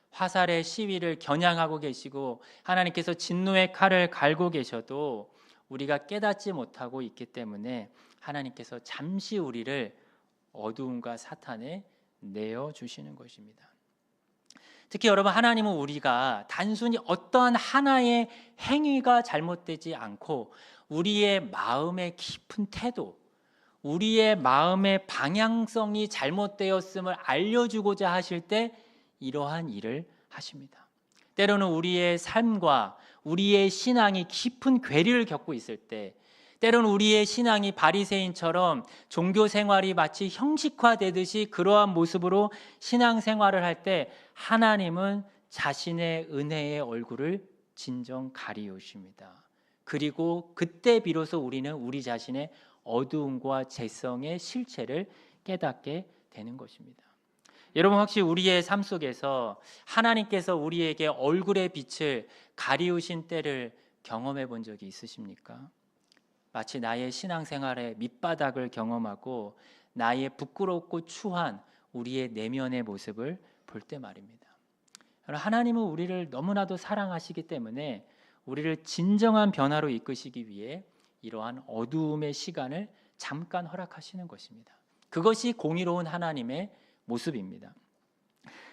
화살의 시위를 겨냥하고 계시고 하나님께서 진노의 칼을 갈고 계셔도 우리가 깨닫지 못하고 있기 때문에 하나님께서 잠시 우리를 어두움과 사탄에 내어주시는 것입니다. 특히 여러분, 하나님은 우리가 단순히 어떠한 하나의 행위가 잘못되지 않고 우리의 마음의 깊은 태도, 우리의 마음의 방향성이 잘못되었음을 알려주고자 하실 때 이러한 일을 하십니다. 때로는 우리의 삶과 우리의 신앙이 깊은 괴리를 겪고 있을 때, 때로는 우리의 신앙이 바리새인처럼 종교 생활이 마치 형식화되듯이 그러한 모습으로 신앙생활을 할 때 하나님은 자신의 은혜의 얼굴을 진정 가리우십니다. 그리고 그때 비로소 우리는 우리 자신의 어두움과 죄성의 실체를 깨닫게 되는 것입니다. 여러분, 혹시 우리의 삶 속에서 하나님께서 우리에게 얼굴의 빛을 가리우신 때를 경험해 본 적이 있으십니까? 마치 나의 신앙생활의 밑바닥을 경험하고 나의 부끄럽고 추한 우리의 내면의 모습을 볼 때 말입니다. 하나님은 우리를 너무나도 사랑하시기 때문에 우리를 진정한 변화로 이끄시기 위해 이러한 어두움의 시간을 잠깐 허락하시는 것입니다. 그것이 공의로운 하나님의 모습입니다.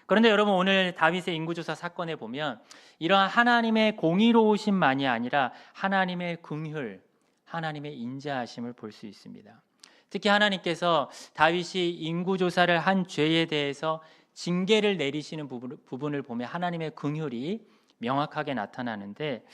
그런데 여러분, 오늘 다윗의 인구조사 사건에 보면 이러한 하나님의 공의로우심만이 아니라 하나님의 긍휼, 하나님의 인자하심을 볼 수 있습니다. 특히 하나님께서 다윗이 인구조사를 한 죄에 대해서 징계를 내리시는 부분을 보면 하나님의 긍휼이 명확하게 나타나는데,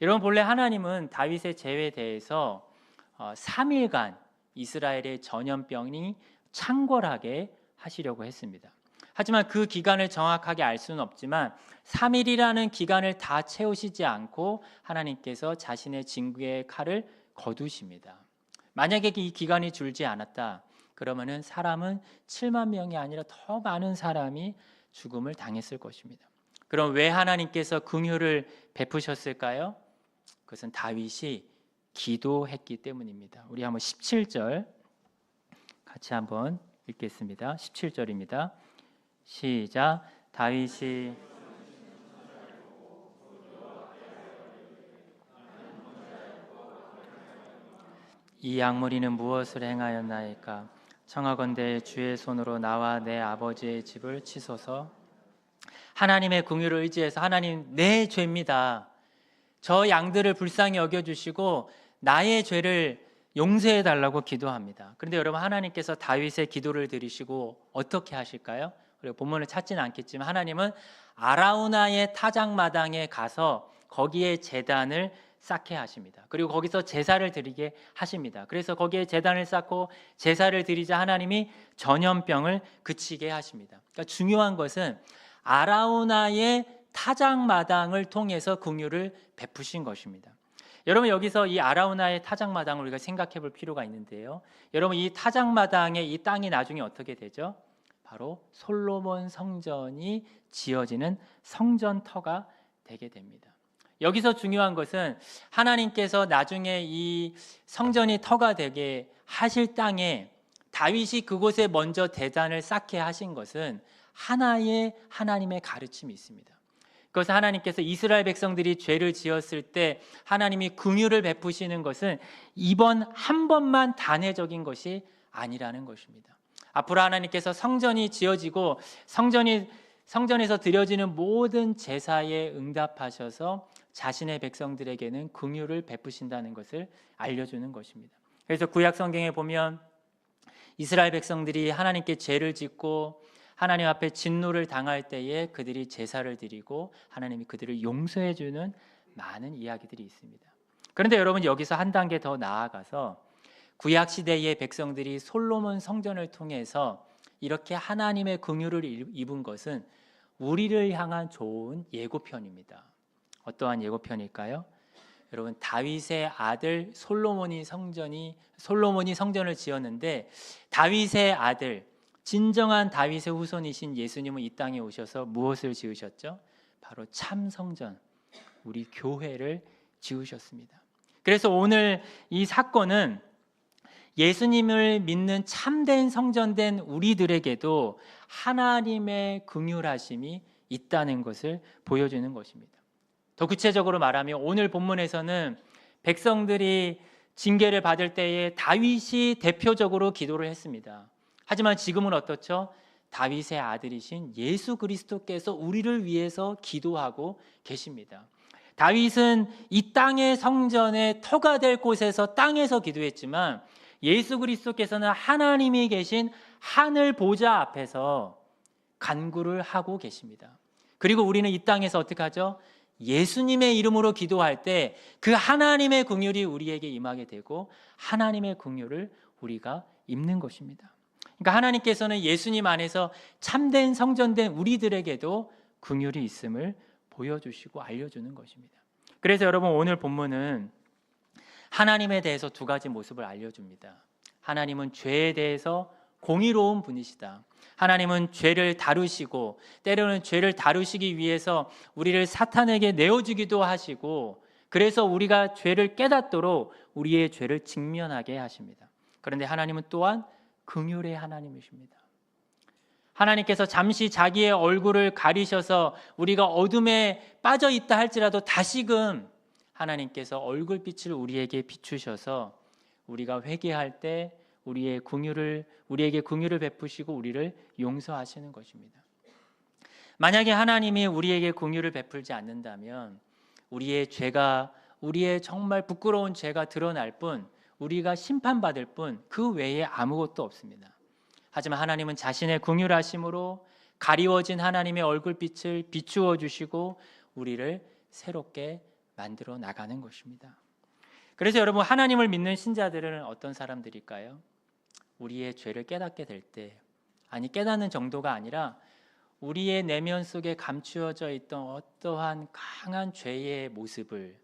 여러분, 본래 하나님은 다윗의 죄에 대해서 3일간 이스라엘의 전염병이 창궐하게 하시려고 했습니다. 하지만 그 기간을 정확하게 알 수는 없지만 3일이라는 기간을 다 채우시지 않고 하나님께서 자신의 징계의 칼을 거두십니다. 만약에 이 기간이 줄지 않았다 그러면은 사람은 7만 명이 아니라 더 많은 사람이 죽음을 당했을 것입니다. 그럼 왜 하나님께서 긍휼을 베푸셨을까요? 그것은 다윗이 기도했기 때문입니다. 우리 한번 17절 같이 한번 읽겠습니다. 17절입니다. 시작. 다윗이 이 악무리는 무엇을 행하였나이까? 청하건대 주의 손으로 나와 내 아버지의 집을 치소서. 하나님의 긍휼을 의지해서 하나님, 내 죄입니다. 저 양들을 불쌍히 여겨주시고 나의 죄를 용서해 달라고 기도합니다. 그런데 여러분, 하나님께서 다윗의 기도를 들으시고 어떻게 하실까요? 그리고 본문을 찾지는 않겠지만 하나님은 아라우나의 타작마당에 가서 거기에 제단을 쌓게 하십니다. 그리고 거기서 제사를 드리게 하십니다. 그래서 거기에 제단을 쌓고 제사를 드리자 하나님이 전염병을 그치게 하십니다. 그러니까 중요한 것은 아라우나의 타작마당을 통해서 긍휼을 베푸신 것입니다. 여러분, 여기서 이 아라우나의 타작마당을 우리가 생각해 볼 필요가 있는데요. 여러분, 이 타작마당에 이 땅이 나중에 어떻게 되죠? 바로 솔로몬 성전이 지어지는 성전터가 되게 됩니다. 여기서 중요한 것은 하나님께서 나중에 이 성전이 터가 되게 하실 땅에 다윗이 그곳에 먼저 대단을 쌓게 하신 것은 하나의 하나님의 가르침이 있습니다. 그것은 하나님께서 이스라엘 백성들이 죄를 지었을 때 하나님이 긍휼을 베푸시는 것은 이번 한 번만 단회적인 것이 아니라는 것입니다. 앞으로 하나님께서 성전이 지어지고 성전에서 드려지는 모든 제사에 응답하셔서 자신의 백성들에게는 긍휼을 베푸신다는 것을 알려주는 것입니다. 그래서 구약 성경에 보면 이스라엘 백성들이 하나님께 죄를 짓고 하나님 앞에 진노를 당할 때에 그들이 제사를 드리고 하나님이 그들을 용서해 주는 많은 이야기들이 있습니다. 그런데 여러분, 여기서 한 단계 더 나아가서 구약 시대의 백성들이 솔로몬 성전을 통해서 이렇게 하나님의 긍휼을 입은 것은 우리를 향한 좋은 예고편입니다. 어떠한 예고편일까요? 여러분, 다윗의 아들 솔로몬이 성전을 지었는데 다윗의 아들, 진정한 다윗의 후손이신 예수님은 이 땅에 오셔서 무엇을 지으셨죠? 바로 참 성전, 우리 교회를 지으셨습니다. 그래서 오늘 이 사건은 예수님을 믿는 참된 성전된 우리들에게도 하나님의 긍휼하심이 있다는 것을 보여주는 것입니다. 더 구체적으로 말하면 오늘 본문에서는 백성들이 징계를 받을 때에 다윗이 대표적으로 기도를 했습니다. 하지만 지금은 어떻죠? 다윗의 아들이신 예수 그리스도께서 우리를 위해서 기도하고 계십니다. 다윗은 이 땅의 성전의 터가 될 곳에서 땅에서 기도했지만 예수 그리스도께서는 하나님이 계신 하늘 보좌 앞에서 간구를 하고 계십니다. 그리고 우리는 이 땅에서 어떻게 하죠? 예수님의 이름으로 기도할 때 그 하나님의 긍휼이 우리에게 임하게 되고 하나님의 긍휼을 우리가 입는 것입니다. 그러니까 하나님께서는 예수님 안에서 참된 성전된 우리들에게도 긍휼이 있음을 보여주시고 알려주는 것입니다. 그래서 여러분 오늘 본문은 하나님에 대해서 두 가지 모습을 알려줍니다. 하나님은 죄에 대해서 공의로운 분이시다. 하나님은 죄를 다루시고 때로는 죄를 다루시기 위해서 우리를 사탄에게 내어주기도 하시고 그래서 우리가 죄를 깨닫도록 우리의 죄를 직면하게 하십니다. 그런데 하나님은 또한 긍휼의 하나님이십니다. 하나님께서 잠시 자기의 얼굴을 가리셔서 우리가 어둠에 빠져 있다 할지라도 다시금 하나님께서 얼굴빛을 우리에게 비추셔서 우리가 회개할 때 우리에게 긍휼을 베푸시고 우리를 용서하시는 것입니다. 만약에 하나님이 우리에게 긍휼을 베풀지 않는다면 우리의 정말 부끄러운 죄가 드러날 뿐 우리가 심판받을 뿐 그 외에 아무것도 없습니다. 하지만 하나님은 자신의 긍휼하심으로 가리워진 하나님의 얼굴빛을 비추어 주시고 우리를 새롭게 만들어 나가는 것입니다. 그래서 여러분 하나님을 믿는 신자들은 어떤 사람들일까요? 우리의 죄를 깨닫게 될 때, 아니 깨닫는 정도가 아니라 우리의 내면 속에 감추어져 있던 어떠한 강한 죄의 모습을,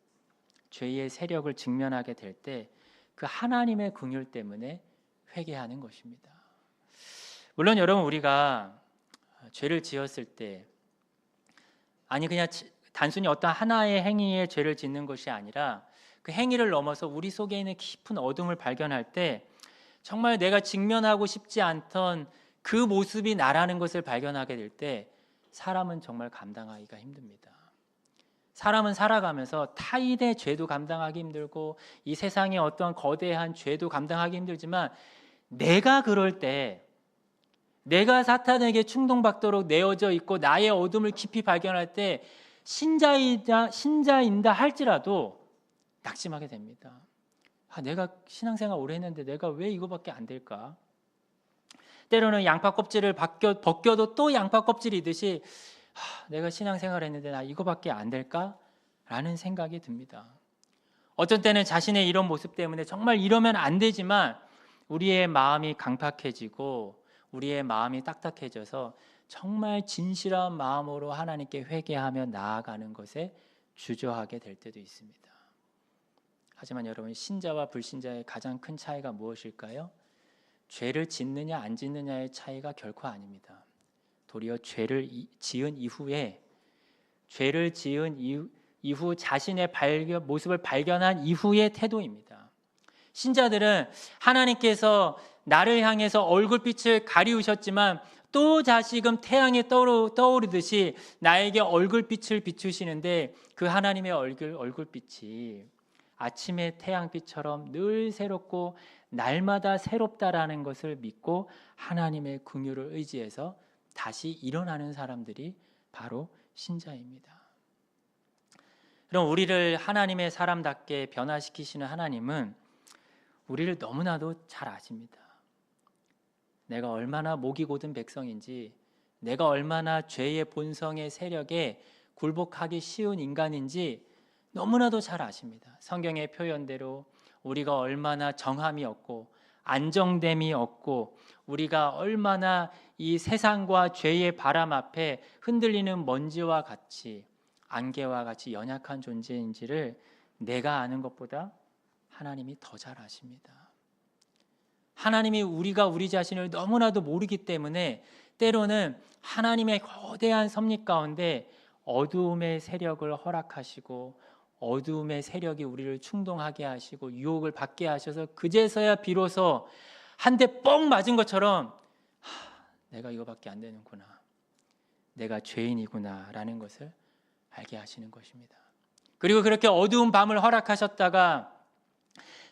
죄의 세력을 직면하게 될 때 그 하나님의 긍휼 때문에 회개하는 것입니다. 물론 여러분 우리가 죄를 지었을 때 아니 그냥 단순히 어떤 하나의 행위에 죄를 짓는 것이 아니라 그 행위를 넘어서 우리 속에 있는 깊은 어둠을 발견할 때 정말 내가 직면하고 싶지 않던 그 모습이 나라는 것을 발견하게 될 때 사람은 정말 감당하기가 힘듭니다. 사람은 살아가면서 타인의 죄도 감당하기 힘들고 이 세상의 어떤 거대한 죄도 감당하기 힘들지만 내가 그럴 때 내가 사탄에게 충동받도록 내어져 있고 나의 어둠을 깊이 발견할 때 신자인다 할지라도 낙심하게 됩니다. 내가 신앙생활 오래 했는데 내가 왜 이거밖에 안 될까? 때로는 양파 껍질을 벗겨도 또 양파 껍질이듯이 내가 신앙생활 했는데 나 이거밖에 안 될까? 라는 생각이 듭니다. 어떤 때는 자신의 이런 모습 때문에 정말 이러면 안 되지만 우리의 마음이 강팍해지고 우리의 마음이 딱딱해져서 정말 진실한 마음으로 하나님께 회개하며 나아가는 것에 주저하게 될 때도 있습니다. 하지만 여러분 신자와 불신자의 가장 큰 차이가 무엇일까요? 죄를 짓느냐 안 짓느냐의 차이가 결코 아닙니다. 도리어 죄를 지은 이후 자신의 모습을 발견한 이후의 태도입니다. 신자들은 하나님께서 나를 향해서 얼굴빛을 가리우셨지만 또 다시금 태양이 떠오르듯이 나에게 얼굴빛을 비추시는데 그 하나님의 얼굴빛이 아침의 태양빛처럼 늘 새롭고 날마다 새롭다라는 것을 믿고 하나님의 긍휼을 의지해서 다시 일어나는 사람들이 바로 신자입니다. 그럼 우리를 하나님의 사람답게 변화시키시는 하나님은 우리를 너무나도 잘 아십니다. 내가 얼마나 목이 곧은 백성인지, 내가 얼마나 죄의 본성의 세력에 굴복하기 쉬운 인간인지 너무나도 잘 아십니다. 성경의 표현대로 우리가 얼마나 정함이 없고 안정됨이 없고 우리가 얼마나 이 세상과 죄의 바람 앞에 흔들리는 먼지와 같이 안개와 같이 연약한 존재인지를 내가 아는 것보다 하나님이 더 잘 아십니다. 하나님이 우리가 우리 자신을 너무나도 모르기 때문에 때로는 하나님의 거대한 섭리 가운데 어두움의 세력을 허락하시고 어두움의 세력이 우리를 충동하게 하시고 유혹을 받게 하셔서 그제서야 비로소 한 대 뻥 맞은 것처럼 내가 이거밖에 안 되는구나, 내가 죄인이구나 라는 것을 알게 하시는 것입니다. 그리고 그렇게 어두운 밤을 허락하셨다가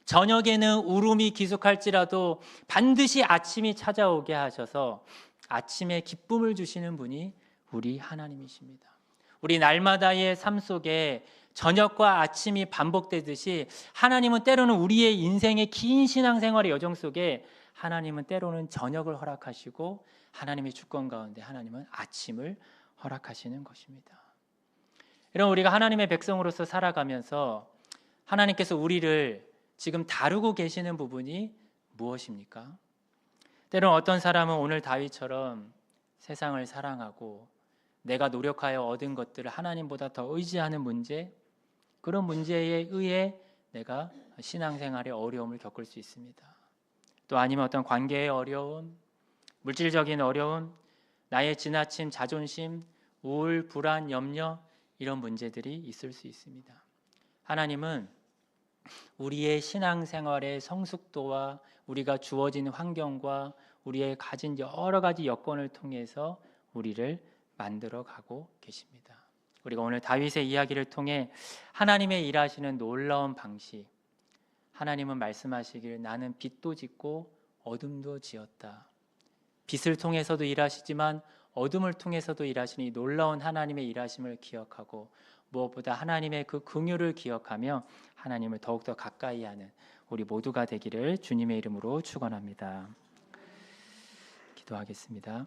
저녁에는 울음이 기숙할지라도 반드시 아침이 찾아오게 하셔서 아침에 기쁨을 주시는 분이 우리 하나님이십니다. 우리 날마다의 삶 속에 저녁과 아침이 반복되듯이 하나님은 때로는 우리의 인생의 긴 신앙생활의 여정 속에 하나님은 때로는 저녁을 허락하시고 하나님의 주권 가운데 하나님은 아침을 허락하시는 것입니다. 이런 우리가 하나님의 백성으로서 살아가면서 하나님께서 우리를 지금 다루고 계시는 부분이 무엇입니까? 때로는 어떤 사람은 오늘 다윗처럼 세상을 사랑하고 내가 노력하여 얻은 것들을 하나님보다 더 의지하는 문제, 그런 문제에 의해 내가 신앙생활의 어려움을 겪을 수 있습니다. 또 아니면 어떤 관계의 어려움, 물질적인 어려움, 나의 지나친 자존심, 우울, 불안, 염려, 이런 문제들이 있을 수 있습니다. 하나님은 우리의 신앙생활의 성숙도와 우리가 주어진 환경과 우리의 가진 여러 가지 여건을 통해서 우리를 만들어 가고 계십니다. 우리가 오늘 다윗의 이야기를 통해 하나님의 일하시는 놀라운 방식, 하나님은 말씀하시길 나는 빛도 짓고 어둠도 지었다. 빛을 통해서도 일하시지만 어둠을 통해서도 일하시니 놀라운 하나님의 일하심을 기억하고 무엇보다 하나님의 그 긍휼을 기억하며 하나님을 더욱더 가까이 하는 우리 모두가 되기를 주님의 이름으로 축원합니다. 기도하겠습니다.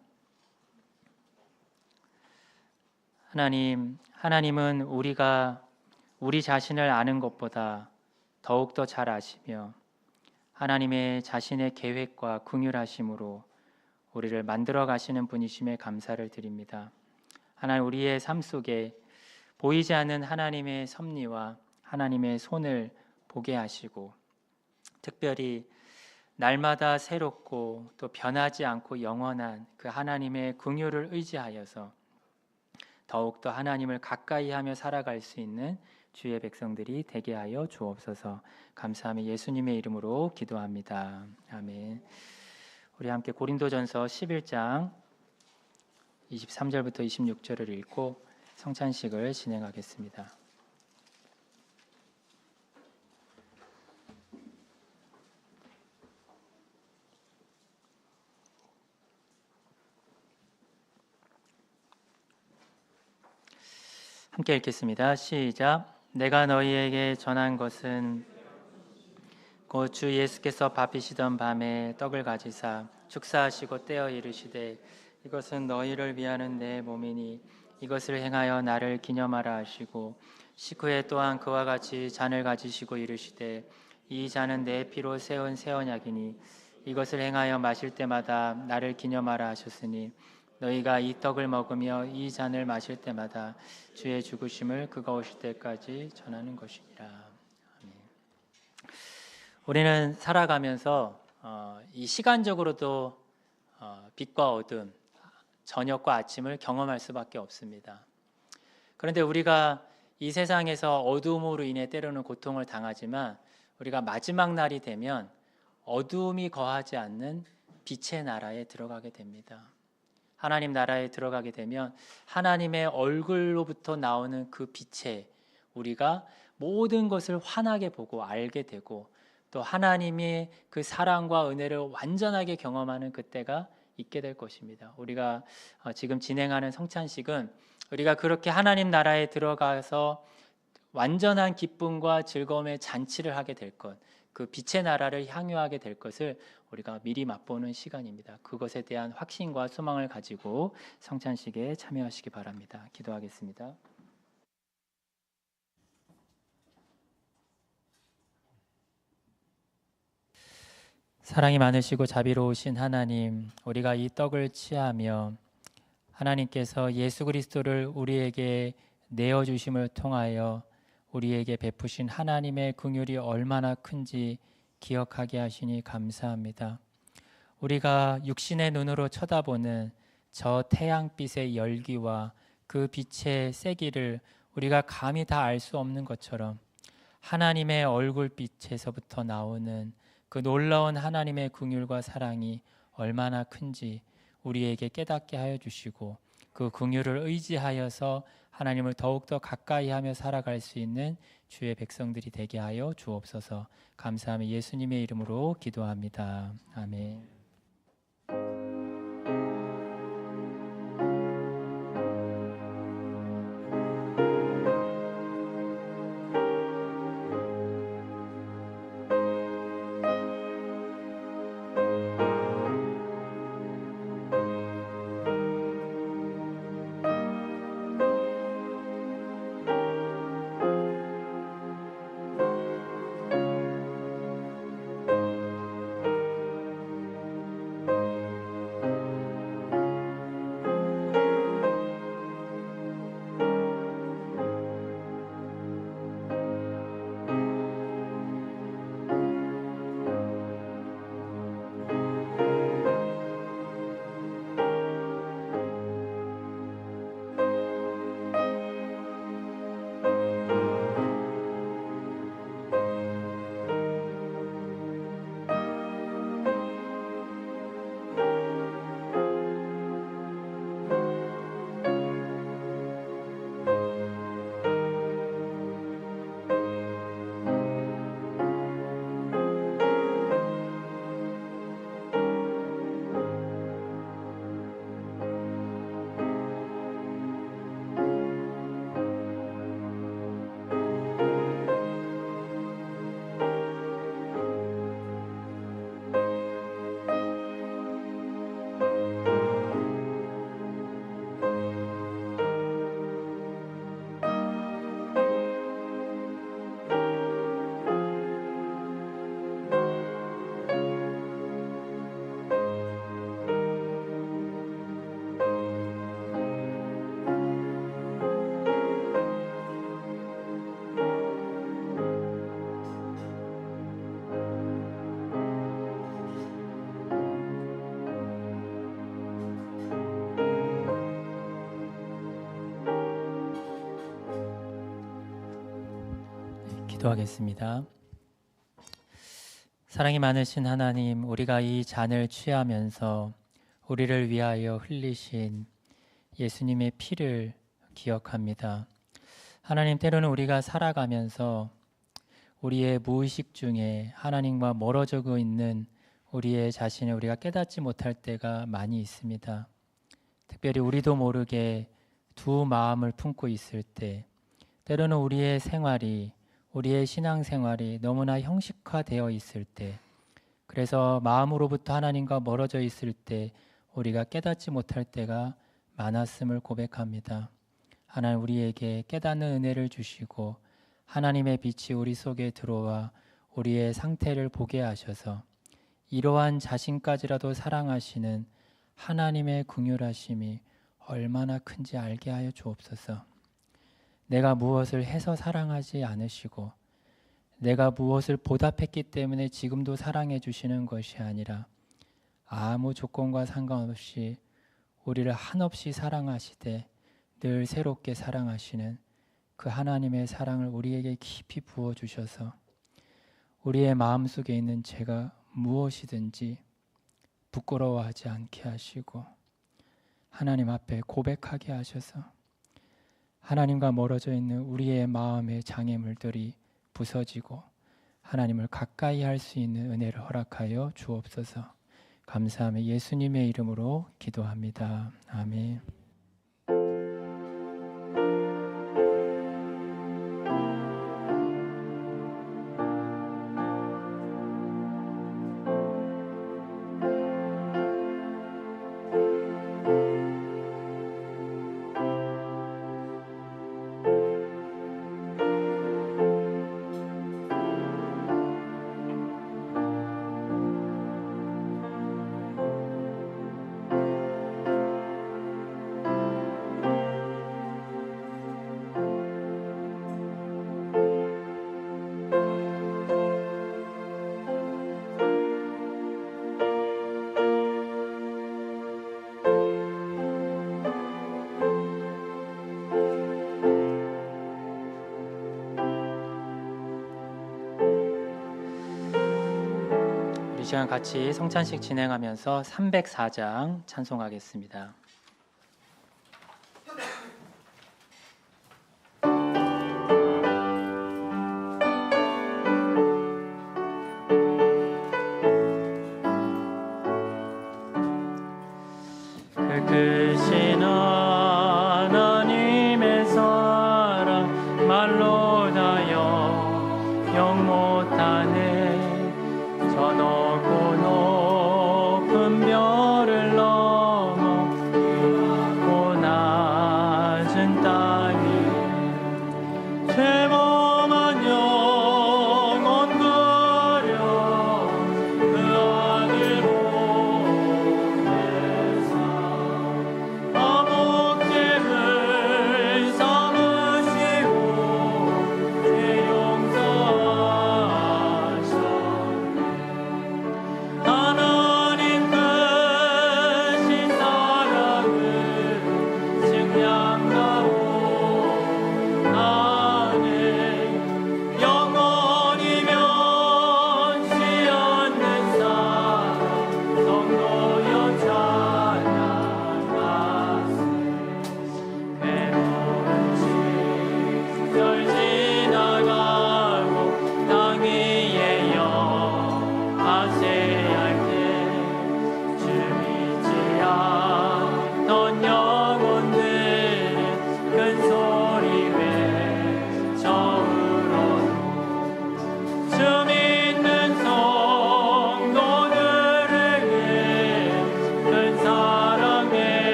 하나님은 우리가 우리 자신을 아는 것보다 더욱더 잘 아시며 하나님의 자신의 계획과 긍휼하심으로 우리를 만들어 가시는 분이심에 감사를 드립니다. 하나님, 우리의 삶 속에 보이지 않는 하나님의 섭리와 하나님의 손을 보게 하시고 특별히 날마다 새롭고 또 변하지 않고 영원한 그 하나님의 긍휼을 의지하여서 더욱더 하나님을 가까이 하며 살아갈 수 있는 주의 백성들이 되게 하여 주옵소서. 감사하며 예수님의 이름으로 기도합니다. 아멘. 우리 함께 고린도전서 11장 23절부터 26절을 읽고 성찬식을 진행하겠습니다. 함께 읽겠습니다. 시작. 내가 너희에게 전한 것은 곧 주 예수께서 바삐시던 밤에 떡을 가지사 축사하시고 떼어 이르시되 이것은 너희를 위하는 내 몸이니 이것을 행하여 나를 기념하라 하시고 식후에 또한 그와 같이 잔을 가지시고 이르시되 이 잔은 내 피로 세운 새 언약이니 이것을 행하여 마실 때마다 나를 기념하라 하셨으니 너희가 이 떡을 먹으며 이 잔을 마실 때마다 주의 죽으심을 그가 오실 때까지 전하는 것이니라. 아멘. 우리는 살아가면서 이 시간적으로도 빛과 어둠, 저녁과 아침을 경험할 수밖에 없습니다. 그런데 우리가 이 세상에서 어두움으로 인해 때로는 고통을 당하지만 우리가 마지막 날이 되면 어두움이 거하지 않는 빛의 나라에 들어가게 됩니다. 하나님 나라에 들어가게 되면 하나님의 얼굴로부터 나오는 그 빛에 우리가 모든 것을 환하게 보고 알게 되고 또 하나님의 그 사랑과 은혜를 완전하게 경험하는 그때가 있게 될 것입니다. 우리가 지금 진행하는 성찬식은 우리가 그렇게 하나님 나라에 들어가서 완전한 기쁨과 즐거움의 잔치를 하게 될 것, 그 빛의 나라를 향유하게 될 것을 우리가 미리 맛보는 시간입니다. 그것에 대한 확신과 소망을 가지고 성찬식에 참여하시기 바랍니다. 기도하겠습니다. 사랑이 많으시고 자비로우신 하나님, 우리가 이 떡을 취하며 하나님께서 예수 그리스도를 우리에게 내어주심을 통하여 우리에게 베푸신 하나님의 긍휼이 얼마나 큰지 기억하게 하시니 감사합니다. 우리가 육신의 눈으로 쳐다보는 저 태양빛의 열기와 그 빛의 세기를 우리가 감히 다 알 수 없는 것처럼 하나님의 얼굴빛에서부터 나오는 그 놀라운 하나님의 긍휼과 사랑이 얼마나 큰지 우리에게 깨닫게 하여 주시고 그 긍휼을 의지하여서 하나님을 더욱더 가까이 하며 살아갈 수 있는 주의 백성들이 되게 하여 주옵소서. 감사하며 예수님의 이름으로 기도합니다. 아멘. 기도하겠습니다. 사랑이 많으신 하나님, 우리가 이 잔을 취하면서 우리를 위하여 흘리신 예수님의 피를 기억합니다. 하나님, 때로는 우리가 살아가면서 우리의 무의식 중에 하나님과 멀어져 있는 우리의 자신을 우리가 깨닫지 못할 때가 많이 있습니다. 특별히 우리도 모르게 두 마음을 품고 있을 때, 때로는 우리의 생활이, 우리의 신앙생활이 너무나 형식화되어 있을 때, 그래서 마음으로부터 하나님과 멀어져 있을 때 우리가 깨닫지 못할 때가 많았음을 고백합니다. 하나님, 우리에게 깨닫는 은혜를 주시고 하나님의 빛이 우리 속에 들어와 우리의 상태를 보게 하셔서 이러한 자신까지라도 사랑하시는 하나님의 긍휼하심이 얼마나 큰지 알게 하여 주옵소서. 내가 무엇을 해서 사랑하지 않으시고 내가 무엇을 보답했기 때문에 지금도 사랑해 주시는 것이 아니라 아무 조건과 상관없이 우리를 한없이 사랑하시되 늘 새롭게 사랑하시는 그 하나님의 사랑을 우리에게 깊이 부어주셔서 우리의 마음속에 있는 죄가 무엇이든지 부끄러워하지 않게 하시고 하나님 앞에 고백하게 하셔서 하나님과 멀어져 있는 우리의 마음의 장애물들이 부서지고 하나님을 가까이 할 수 있는 은혜를 허락하여 주옵소서. 감사하며 예수님의 이름으로 기도합니다. 아멘. 이 시간 같이 성찬식 진행하면서 304장 찬송하겠습니다.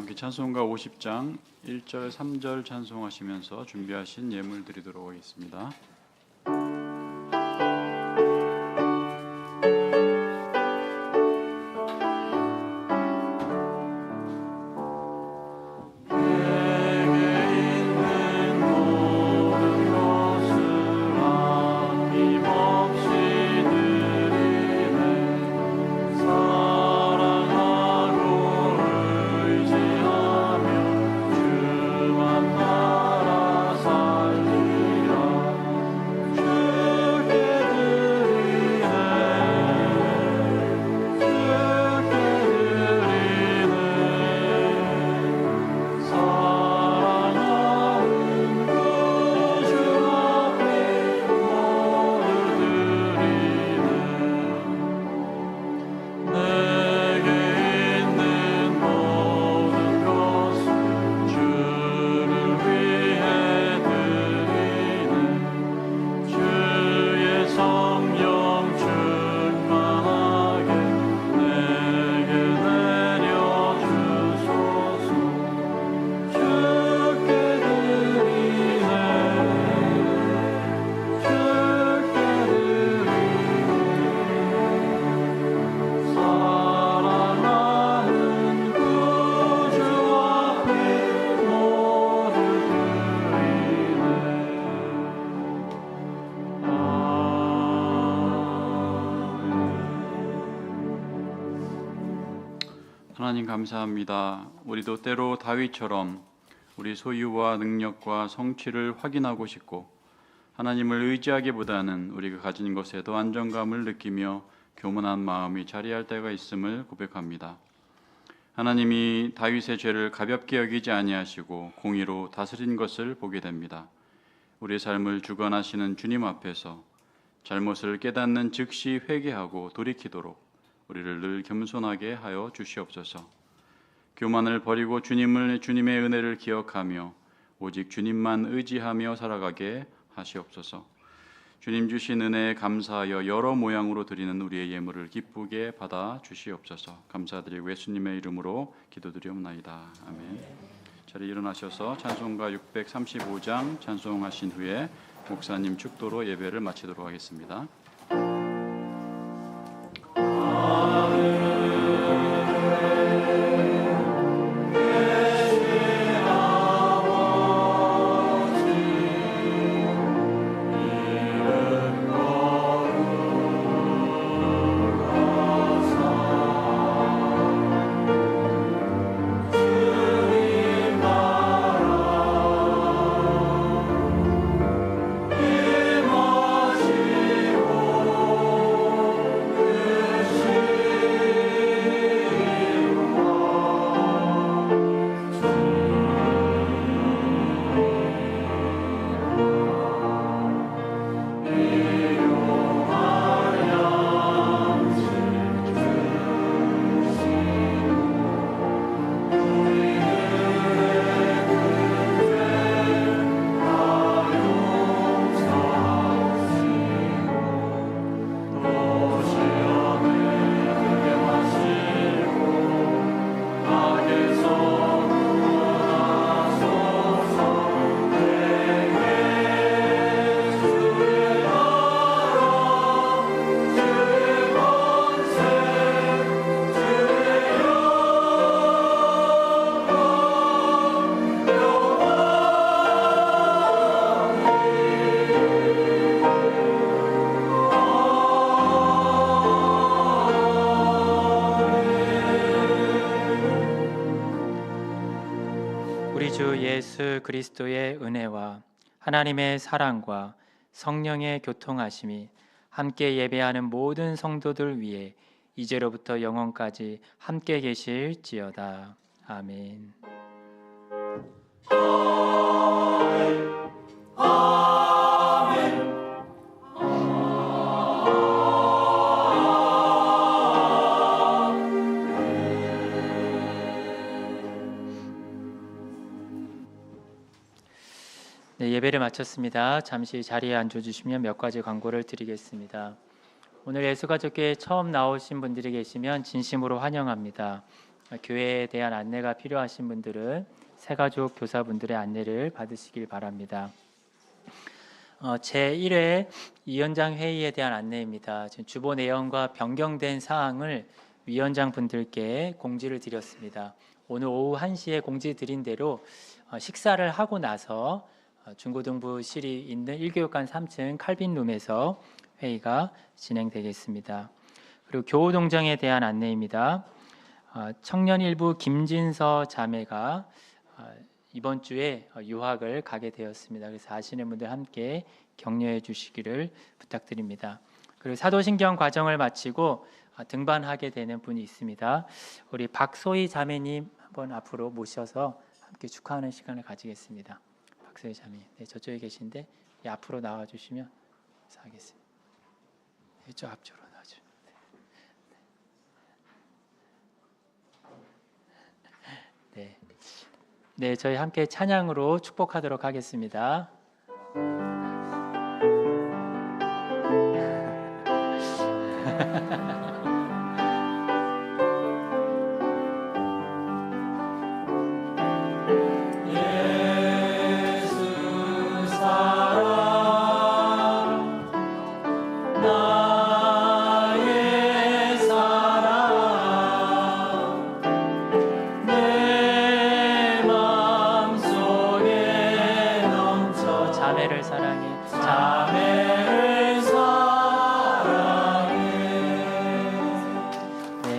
함께 찬송가 50장 1절 3절 찬송하시면서 준비하신 예물 드리도록 하겠습니다. 하나님 감사합니다. 우리도 때로 다윗처럼 우리 소유와 능력과 성취를 확인하고 싶고 하나님을 의지하기보다는 우리가 가진 것에도 안정감을 느끼며 교만한 마음이 자리할 때가 있음을 고백합니다. 하나님이 다윗의 죄를 가볍게 여기지 아니하시고 공의로 다스린 것을 보게 됩니다. 우리의 삶을 주관하시는 주님 앞에서 잘못을 깨닫는 즉시 회개하고 돌이키도록 우리를 늘 겸손하게 하여 주시옵소서. 교만을 버리고 주님의 은혜를 기억하며 오직 주님만 의지하며 살아가게 하시옵소서. 주님 주신 은혜에 감사하여 여러 모양으로 드리는 우리의 예물을 기쁘게 받아 주시옵소서. 감사드리고 예수님의 이름으로 기도드리옵나이다. 아멘. 자리 일어나셔서 찬송가 635장 찬송하신 후에 목사님 축도로 예배를 마치도록 하겠습니다. 우리 주 예수 그리스도의 은혜와 하나님의 사랑과 성령의 교통하심이 함께 예배하는 모든 성도들 위해 이제로부터 영원까지 함께 계실지어다. 아멘. 네, 예배를 마쳤습니다. 잠시 자리에 앉아주시면 몇 가지 광고를 드리겠습니다. 오늘 예수가족교회 처음 나오신 분들이 계시면 진심으로 환영합니다. 교회에 대한 안내가 필요하신 분들은 새가족 교사분들의 안내를 받으시길 바랍니다. 제1회 위원장 회의에 대한 안내입니다. 지금 주보 내용과 변경된 사항을 위원장 분들께 공지를 드렸습니다. 오늘 오후 1시에 공지 드린 대로 식사를 하고 나서 중고등부실이 있는 1교육관 3층 칼빈룸에서 회의가 진행되겠습니다. 그리고 교우동정에 대한 안내입니다. 청년일부 김진서 자매가 이번 주에 유학을 가게 되었습니다. 그래서 아시는 분들 함께 격려해 주시기를 부탁드립니다. 그리고 사도신경 과정을 마치고 등반하게 되는 분이 있습니다. 우리 박소희 자매님 한번 앞으로 모셔서 함께 축하하는 시간을 가지겠습니다. 박소희 자매님, 네, 저쪽에 계신데 앞으로 나와 주시면 하겠습니다. 이쪽 앞쪽으로 나와주세요. 네. 네, 저희 함께 찬양으로 축복하도록 하겠습니다.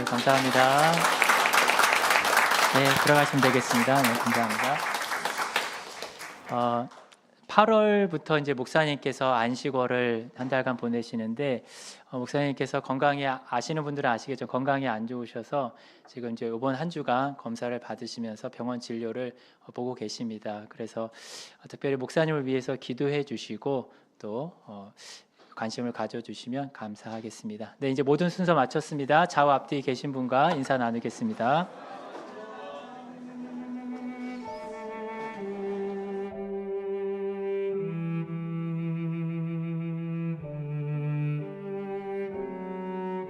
감사합니다. 네, 들어가시면 되겠습니다. 네, 감사합니다. 8월부터 이제 목사님께서 안식월을 한 달간 보내시는데 목사님께서 건강이 아시는 분들은 아시겠죠. 건강이 안 좋으셔서 지금 이제 이번 한 주간 검사를 받으시면서 병원 진료를 보고 계십니다. 그래서 특별히 목사님을 위해서 기도해 주시고 또 관심을 가져주시면 감사하겠습니다. 네, 이제 모든 순서 마쳤습니다. 좌우 앞뒤에 계신 분과 인사 나누겠습니다.